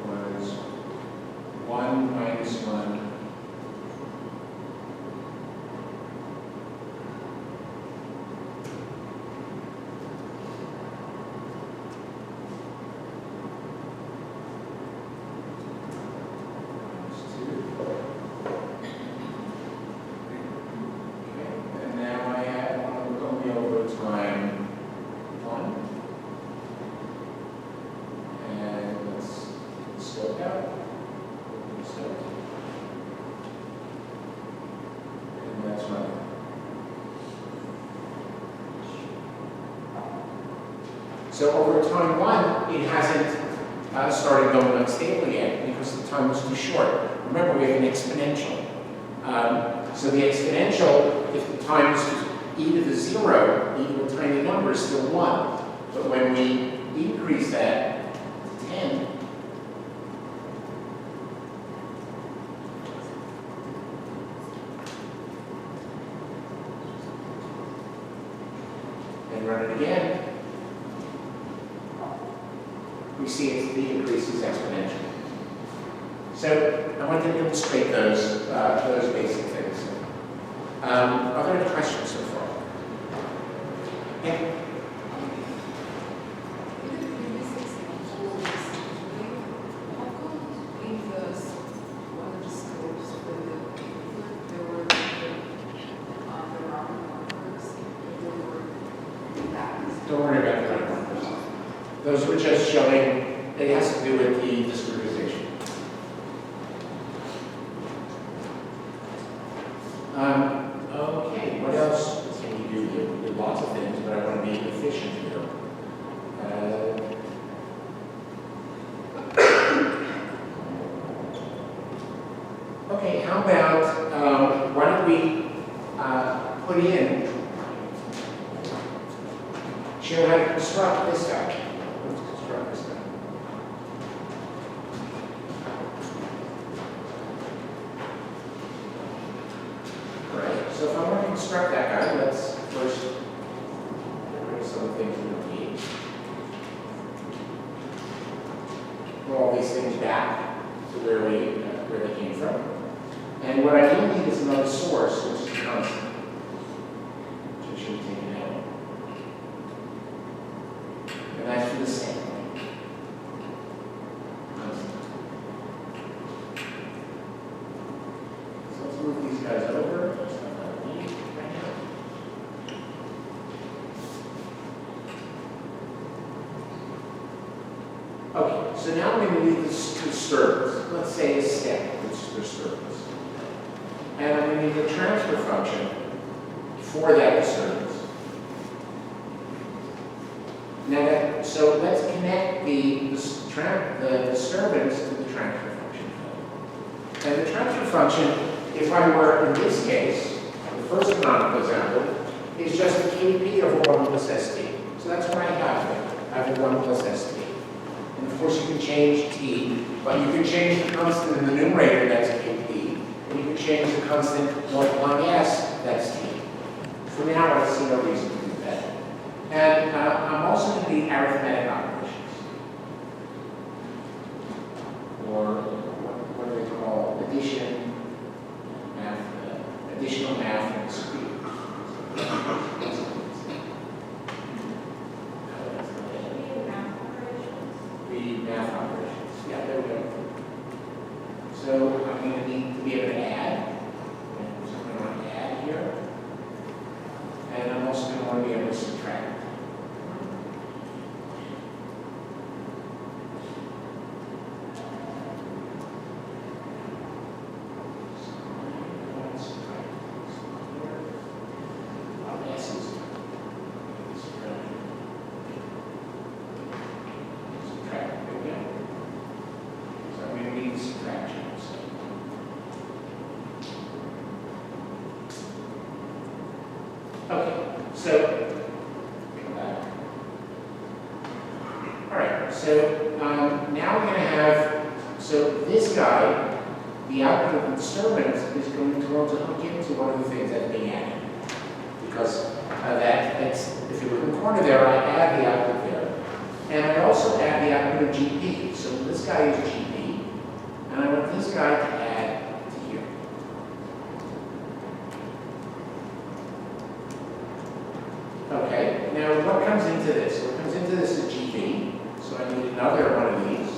was 1 minus 1 minus 2. Okay, and now I have only over time 1. Scope out. Scope. And that's right. So over time 1, it hasn't started going unstable yet because the time was too short. Remember, we have an exponential. So the exponential, if the time is e to the 0, e to a tiny number is still 1. But when we increase that to 10, and run it again, we see the increase is exponential. So I want to illustrate those basic things. Are there any questions so far? Yeah.
In the previous example, how come in one of the scopes for there were the round markers and there were that?
Don't worry about the round numbers. Those were just showing, it has to do with the discretization. Okay, what else can you do here? We did lots of things, but I want to be efficient here. Okay, how about, why don't we put in, show how to construct this guy. Let's construct this guy. Right, so if I want to construct that guy, let's first get rid of some things we don't need. Put all these things back to where they came from. And what I will need is another source, which is constant, which I should have taken out. And that's for the sampling. Constant. So let's move these guys over. That's not what I need right now. Okay, so now I'm going to need this disturbance. Let's say a step disturbance. And I'm going to need the transfer function for that disturbance. Now, so let's connect the disturbance to the transfer function. And the transfer function, if I were in this case, the first canonical example, is just the KP over 1 plus ST. So that's what I have there. I have a 1 plus ST. And of course you can change T, but you can change the constant in the numerator, that's KP, and you can change the constant multiplying S, that's T. For now, I see no reason to do that. And I'm also going to need arithmetic operations. Or what do they call addition, math, additional math and discrete. The math operations. Yeah, there we go. So I'm going to need to be able to add. So I'm going to want to add here. And I'm also going to want to be able to subtract. Okay, so, all right, so now we're going to have, so this guy, the output of the disturbance is going to want to hook into one of the things that's being added. Because that's, if you look in the corner there, I add the output there. And I also add the output of GP. So this guy is GP, and I want this guy to add to here. Okay, now what comes into this? What comes into this is GB, so I need another one of these.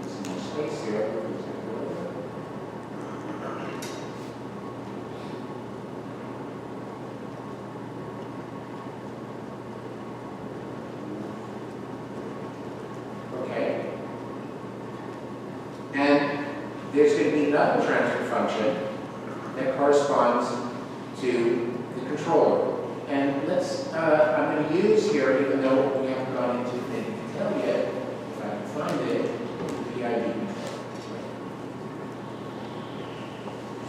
Some more space here. There's going to be another transfer function that corresponds to the controller. And let's, I'm going to use here, even though we haven't gone into any detail yet, if I can find it, the PID controller.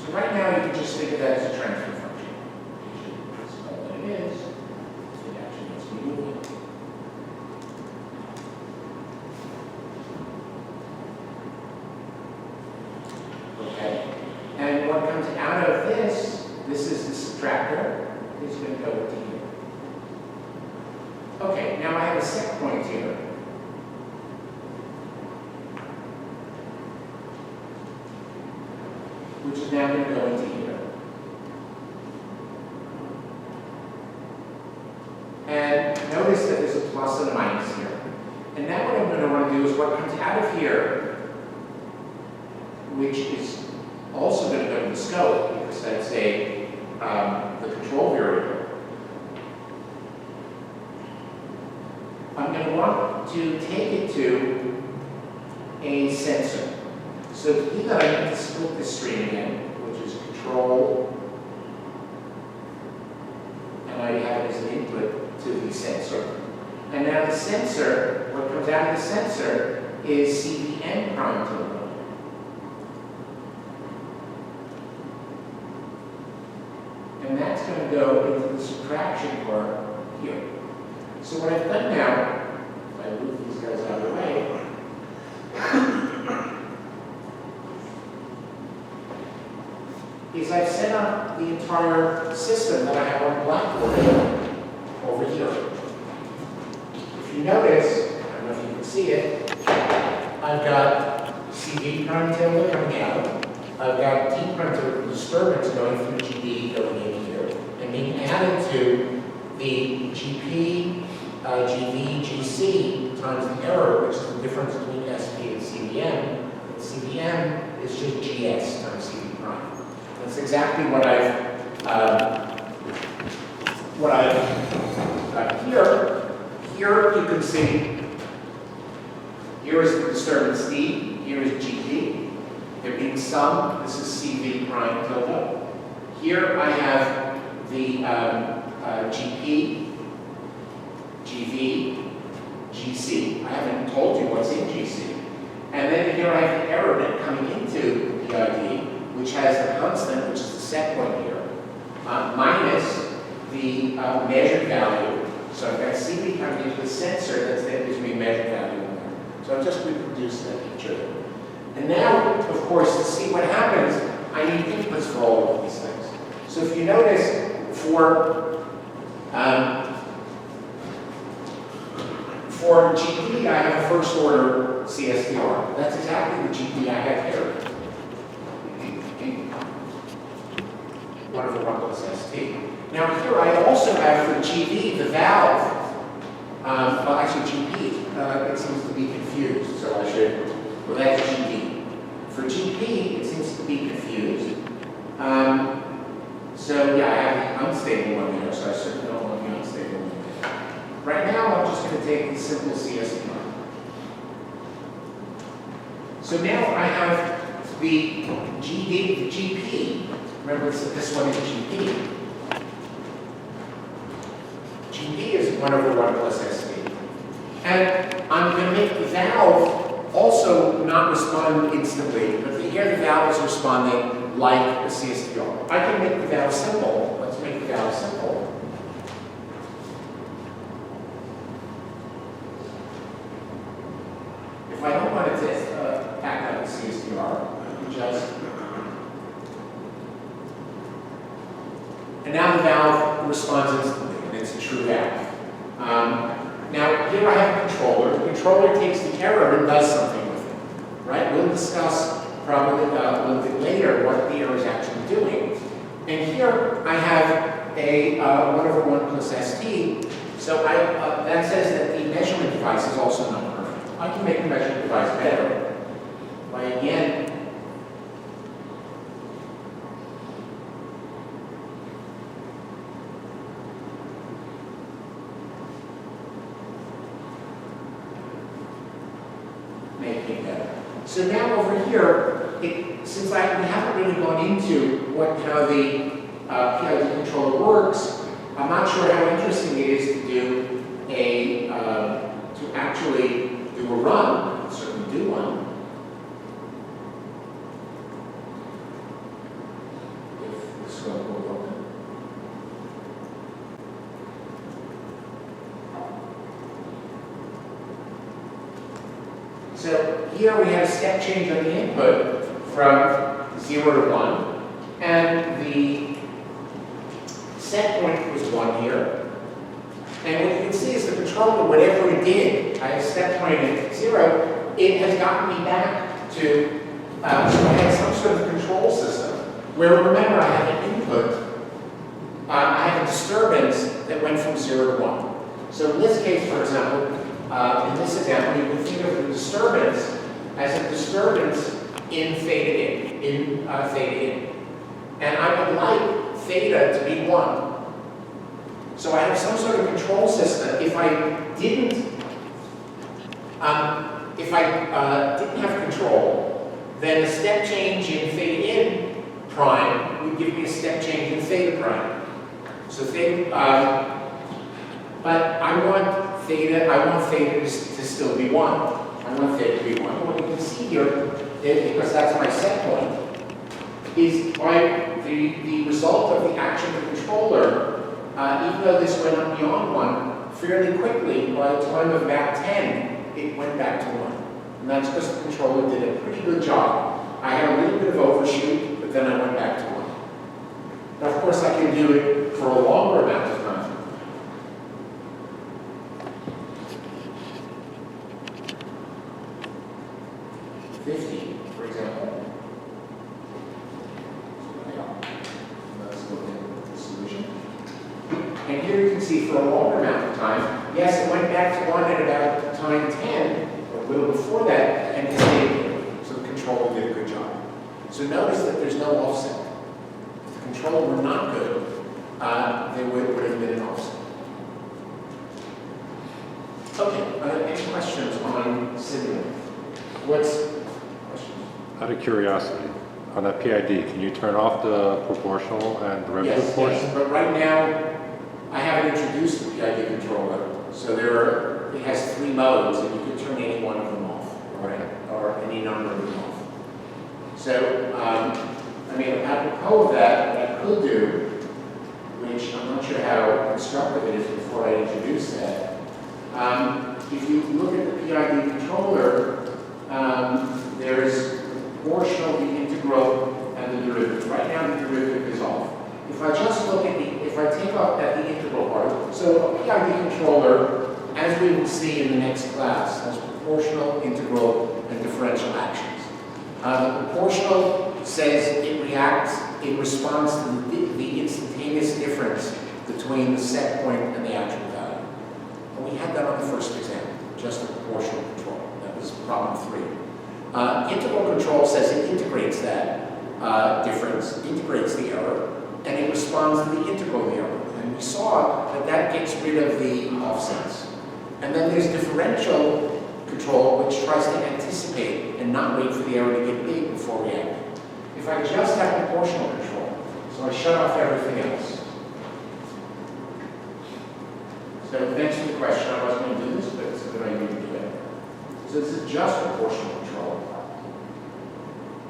So right now you can just think of that as a transfer function. That's all that it is. It actually needs to be moving. Okay, and what comes out of this is the subtractor, is going to go to here. Okay, now I have a set point here. Which is now going to go into here. And notice that there's a plus and a minus here. And now what I'm going to want to do is what comes out of here, which is also going to go to the scope, because that's the control variable. I'm going to want to take it to a sensor. So to do that, I need to split this stream again, which is control, and I have it as an input to the sensor. And now the sensor, what comes out of the sensor is CVN prime to the one. And that's going to go into the subtraction part here. So what I've done now, if I move these guys out of the way, is I've set up the entire system that I have on Blackboard over here. If you notice, I don't know if you can see it, I've got CV prime tilde coming out. I've got D prime tilde disturbance going through GB going in here, and being added to the GP, GV, GC times the error, which is the difference between SP and CVN. CVM is just GS times CV prime. That's exactly what I've got here. Here you can see, here is the disturbance D, here is GP. There being sum, this is CV prime tilde. Here I have the GP, GV, GC. I haven't told you what's in GC. And then here I have the error net coming into the PID, which has the constant, which is the set point here, minus the measured value. So I've got CV coming into the sensor that gives me a measured value in there. So I've just reproduced that picture there. And now, of course, to see what happens, I need inputs for all of these things. So if you notice, for GP, I have a first order CSTR. That's exactly the GP I have here. 1/1 plus ST. Now here I also have for GV, the valve. Well, actually GP, it seems to be confused, so I should, well that's GD. For GP, it seems to be confused. So yeah, I have the unstable one there, so I certainly don't want the unstable one there. Right now, I'm just going to take the simple CSTR. So now I have the GD, the GP. Remember, this one is GP. GP is 1/1 plus ST. And I'm going to make the valve also not respond instantly, but here the valve is responding like a CSTR. I can make the valve simple. Let's make the valve simple. If I don't want it to act like a CSTR, I can just... And now the valve responds instantly, and it's a true valve. Now, here I have a controller. The controller takes the error and does something with it, right? We'll discuss probably a little bit later what the error is actually doing. And here I have a 1/1 plus ST. So that says that the measurement device is also not perfect. I can make the measurement device better by, again, making better. So now over here, since we haven't really gone into how the PID controller works, I'm not sure how interesting it is to do to actually do a run. I'll certainly do one. If this will open. So here we have a step change on the input from 0 to 1, and the set point was 1 here. And what you can see is the controller, whatever it did, I have step point at 0, it has gotten me back to, so I had some sort of control system, where remember I had an input, I had a disturbance that went from 0 to 1. So in this case, for example, in this example, you can think of the disturbance as a disturbance in theta in. And I would like theta to be 1. So I have some sort of control system. If I didn't have control, then a step change in theta in prime would give me a step change in theta prime. So theta, but I want theta to still be 1. I want theta to be 1. And what you can see here, because that's my set point, is the result of the action of the controller, even though this went up beyond 1, fairly quickly, by the time of about 10, it went back to 1. And that's because the controller did a pretty good job. I had a little bit of overshoot, but then I went back to 1. Now, of course, I can do it for a longer amount of time. For example. Let's look at the solution. And here you can see for a longer amount of time, yes, it went back to 1 at about time 10, or a little before that, and it stayed here. So the control controller did a good job. So notice that there's no offset. If the controller were not good, there would have been an offset. Okay, any questions on simulant? Questions?
Out of curiosity, on that PID, can you turn off the proportional and derivative
Yes,
portion?
yes, but right now, I haven't introduced the PID controller. So it has 3 modes, and you can turn any one of them off, or any number of them off. So, I mean, apropos of that, what I could do, which I'm not sure how constructive it is before I introduce that, if you look at the PID controller, there's the proportional, the integral, and the derivative. Right now, the derivative is off. If I just look at if I take out at the integral part, so a PID controller, as we will see in the next class, has proportional, integral, and differential actions. The proportional says it responds to the instantaneous difference between the set point and the actual value. And we had that on the first example, just a proportional control. That was problem 3. Integral control says it integrates that difference, integrates the error, and it responds to the integral of the error. And we saw that that gets rid of the offsets. And then there's differential control, which tries to anticipate and not wait for the error to get big before reacting. If I just have proportional control, so I shut off everything else. So thanks for the question. I wasn't going to do this, but it's a good idea to do it. So this is just proportional control.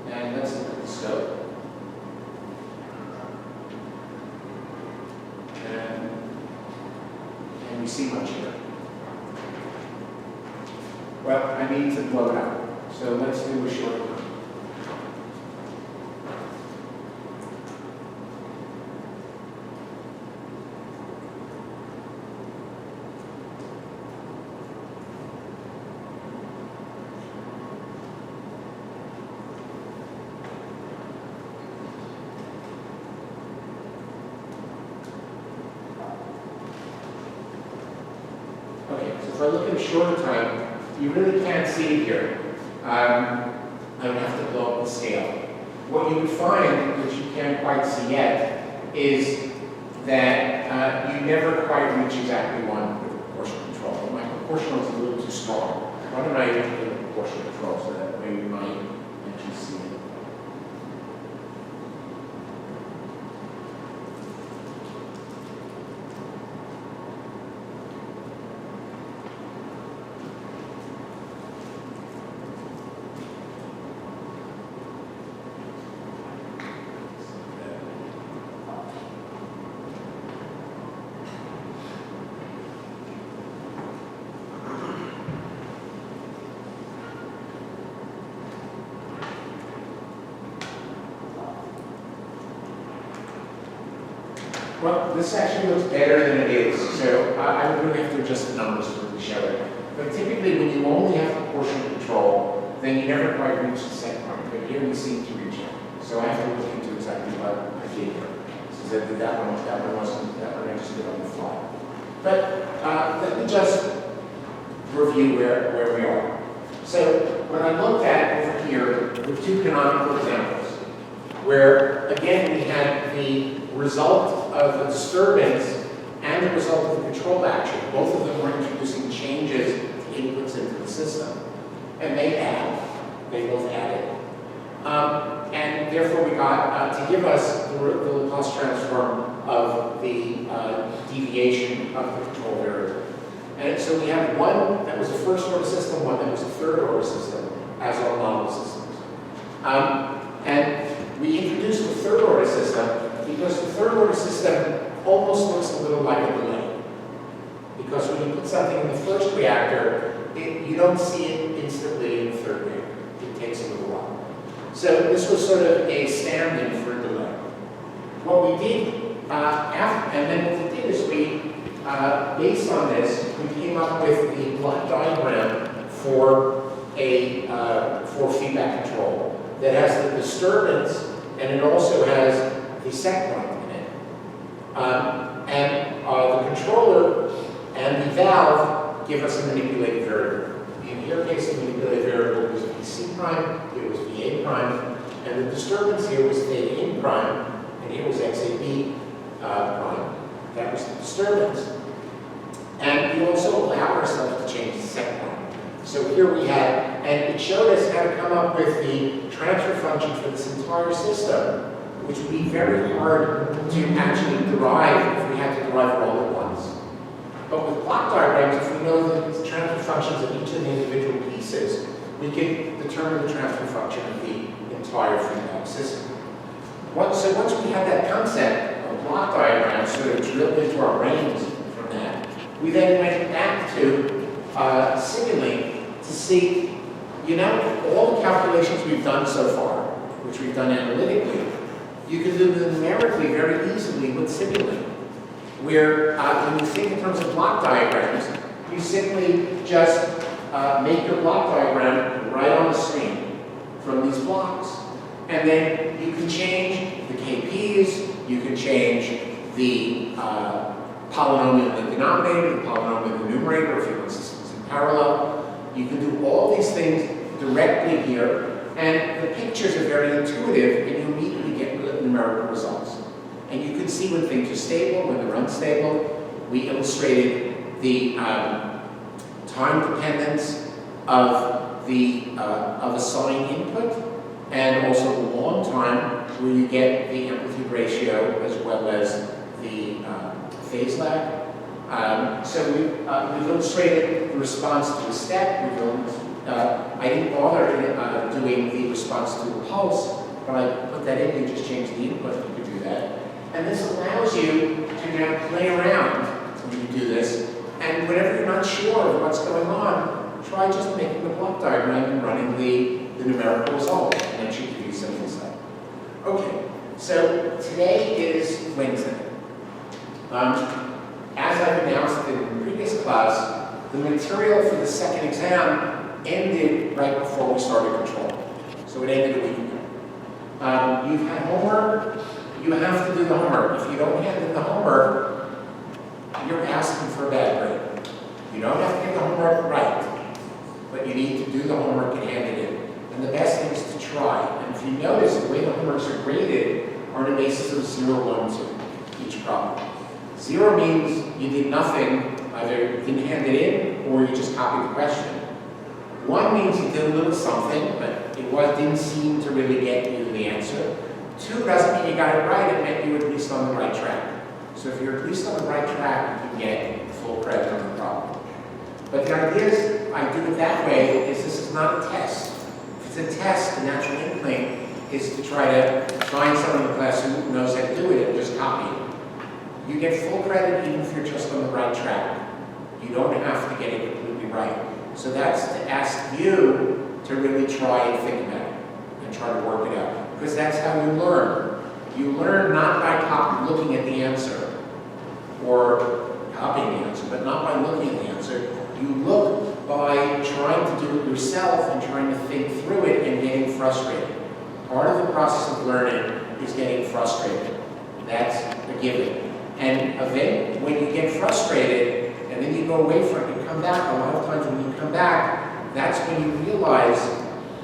And let's look at the scope. And we see much here. Well, I need to blow it out. So let's do a short one. Okay, so if I look at a shorter time, you really can't see it here. I would have to blow up the scale. What you would find, which you can't quite see yet, is that you never quite reach exactly 1 with proportional control. My proportional is a little too strong. Why don't I do the proportional control so that way we might actually see it? Well, this actually looks better than it is, so I would really have to adjust the numbers to really show it. But typically, when you only have proportional control, then you never quite reach the set point. But here we seem to reach it. So I have to look into exactly what I did here. So that one wasn't, that one I just did on the fly. But let me just review where we are. So what I looked at over here were 2 canonical examples, where again we had the result of the disturbance and the result of the control action. Both of them were introducing changes to inputs into the system. And they both added. And therefore we got, to give us the Laplace transform of the deviation of the control variable. And so we have one that was a first order system, one that was a third order system, as our model systems. And we introduced the third order system because the third order system almost looks a little like a delay. Because when you put something in the first reactor, you don't see it instantly in the third reactor. It takes a little while. So this was sort of a stand-in for a delay. What we did, and then what we did is we, based on this, we came up with the block diagram for feedback control that has the disturbance, and it also has the set point in it. The controller and the valve give us a manipulated variable. In your case, the manipulated variable is C prime, here was VA prime, and the disturbance here was theta in prime, and here was XAB prime. That was the disturbance. And we also allowed ourselves to change the set point. So here we had, and it showed us how to come up with the transfer function for this entire system, which would be very hard to actually derive if we had to derive it all at once. But with block diagrams, if we know the transfer functions of each of the individual pieces, we can determine the transfer function of the entire feedback system. So once we have that concept of block diagrams sort of drilled into our brains from that, we then went back to simulate to see, all the calculations we've done so far, which we've done analytically, you can do them numerically very easily with simulate. Where when you think in terms of block diagrams, you simply just make your block diagram right on the screen from these blocks. And then you can change the KPs, you can change the polynomial in the denominator, the polynomial in the numerator, if you want systems in parallel. You can do all these things directly here, and the pictures are very intuitive, and you immediately get numerical results. And you can see when things are stable, when they're unstable. We illustrated the time dependence of a sine input, and also the long time where you get the amplitude ratio as well as the phase lag. So we've illustrated the response to a step. I didn't bother doing the response to a pulse, but I put that in. You just change the input. You could do that. And this allows you to now play around when you do this. And whenever you're not sure of what's going on, try just making the block diagram and running the numerical result. And that should give you some insight. Okay, so today is Wednesday. As I've announced in the previous class, the material for the second exam ended right before we started control. So it ended a week ago. You've had homework. You have to do the homework. If you don't hand in the homework, you're asking for a bad grade. You don't have to get the homework right, but you need to do the homework and hand it in. And the best thing is to try. And if you notice, the way the homeworks are graded are on a basis of 0, 1, 2, each problem. 0 means you did nothing, either you didn't hand it in or you just copied the question. 1 means you did a little something, but it didn't seem to really get you the answer. 2 doesn't mean you got it right, it meant you were at least on the right track. So if you're at least on the right track, you can get full credit on the problem. But the idea is, I do it that way, is this is not a test. If it's a test, the natural inkling is to try to find someone in the class who knows how to do it and just copy it. You get full credit even if you're just on the right track. You don't have to get it completely right. So that's to ask you to really try and think about it and try to work it out. Because that's how you learn. You learn not by looking at the answer or copying the answer, but not by looking at the answer. You look by trying to do it yourself and trying to think through it and getting frustrated. Part of the process of learning is getting frustrated. That's a given. And then when you get frustrated and then you go away from it, you come back, a lot of times when you come back, that's when you realize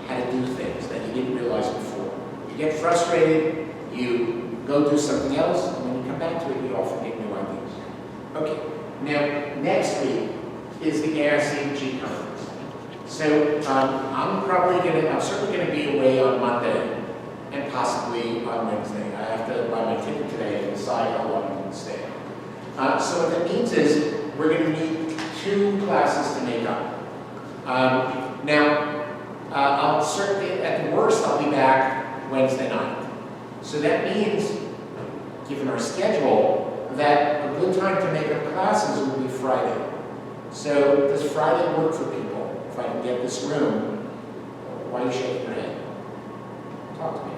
how to do things that you didn't realize before. You get frustrated, you go do something else, and when you come back to it, you often get new ideas. Okay, now next week is the ARCG conference. So I'm certainly going to be away on Monday and possibly on Wednesday. I have to buy my ticket today and decide how long I'm going to stay. So what that means is we're going to need 2 classes to make up. I'll certainly, at the worst, I'll be back Wednesday night. So that means, given our schedule, that a good time to make up classes will be Friday. So does Friday work for people? If I can get this room, why are you shaking your head? Talk to me.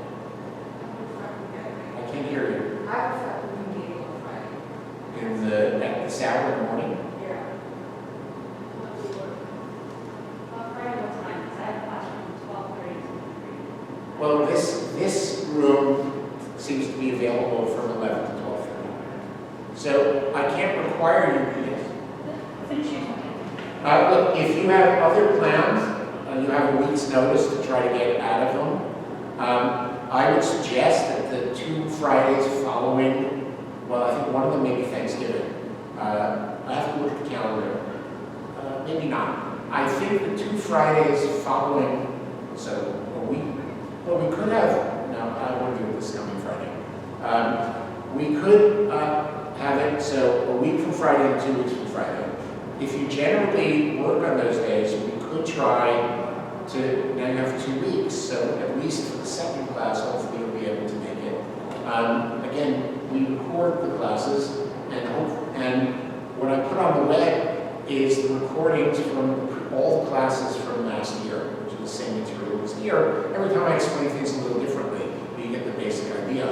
I can't hear you.
I have a faculty meeting on Friday.
At this hour in the morning?
Yeah.
Friday, what time? Because I have a class from 12:30 to 3.
Well, this room seems to be available from 11 to 12:30. So I can't require you to.
Finish your
Look, if you have other plans, you have a week's notice to try to get out of them. I would suggest that the 2 Fridays following, well, I think one of them may be Thanksgiving. I have to look at the calendar. Maybe not. I think the 2 Fridays following, so a week, well, we could have, no, I want to do it this coming Friday. We could have it, so a week from Friday and 2 weeks from Friday. If you generally work on those days, we could try to, now you have 2 weeks, so at least for the second class, hopefully you'll be able to make it. Again, we record the classes, and what I put on the web is the recordings from all the classes from last year, which is the same material as here. Every time I explain things a little differently, you get the basic idea.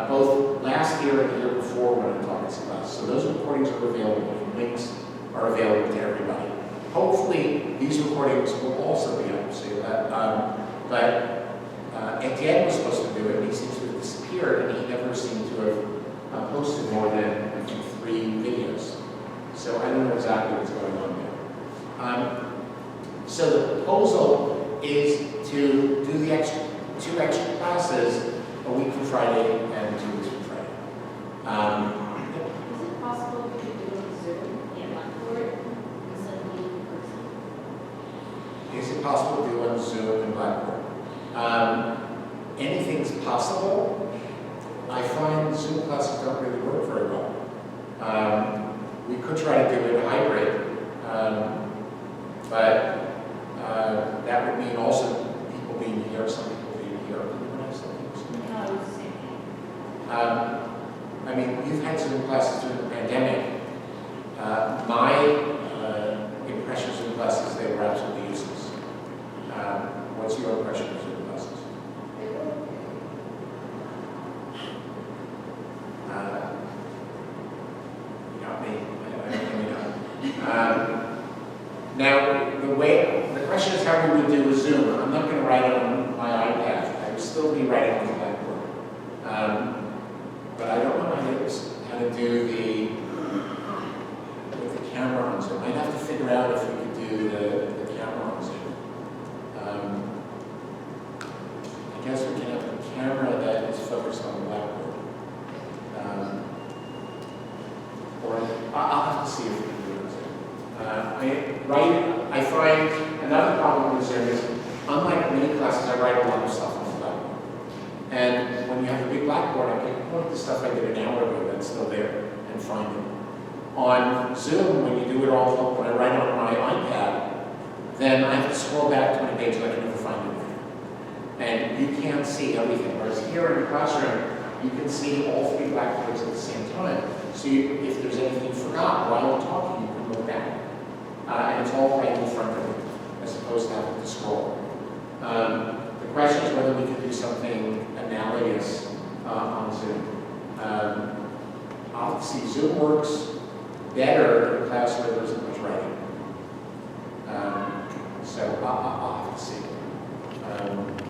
Both last year and the year before when I taught this class. So those recordings are available, links are available to everybody. Hopefully, these recordings will also be up, so Etienne was supposed to do it, and he seems to have disappeared, and he never seemed to have posted more than, I think, 3 videos. So I don't know exactly what's going on there. So the proposal is to do the 2 extra classes a week from Friday and 2 weeks from Friday.
Is it possible we could do a Zoom and Blackboard instead of meeting in person?
Is it possible to do on Zoom and Blackboard? Anything's possible. I find Zoom classes don't really work very well. We could try to do it hybrid, but that would mean also people being here, some people being here.
No, it was the same thing.
I mean, you've had Zoom classes during the pandemic. My impression of Zoom classes, they were absolutely useless. What's your impression of Zoom classes? You got me. Now, the question is how we would do a Zoom. I'm not going to write it on my iPad. I would still be writing on the Blackboard. But I don't know how to do with the camera on Zoom. I'd have to figure out if we could do the camera on Zoom. I guess we can have a camera that is focused on the Blackboard. Or I'll have to see if we can do it on Zoom. I find another problem with Zoom is, unlike many classes, I write a lot of stuff on the Blackboard. And when you have a big Blackboard, I can point to the stuff I did an hour ago that's still there and find it. On Zoom, when you do it all, when I write on my iPad, then I have to scroll back 20 pages, I can never find anything. And you can't see everything. Whereas here in the classroom, you can see all 3 Blackboards at the same time. So if there's anything you forgot while I'm talking, you can look back. And it's all right in front of you, as opposed to having to scroll. The question is whether we could do something analogous on Zoom. I'll see, Zoom works better in a class where there isn't much writing. So I'll have to see.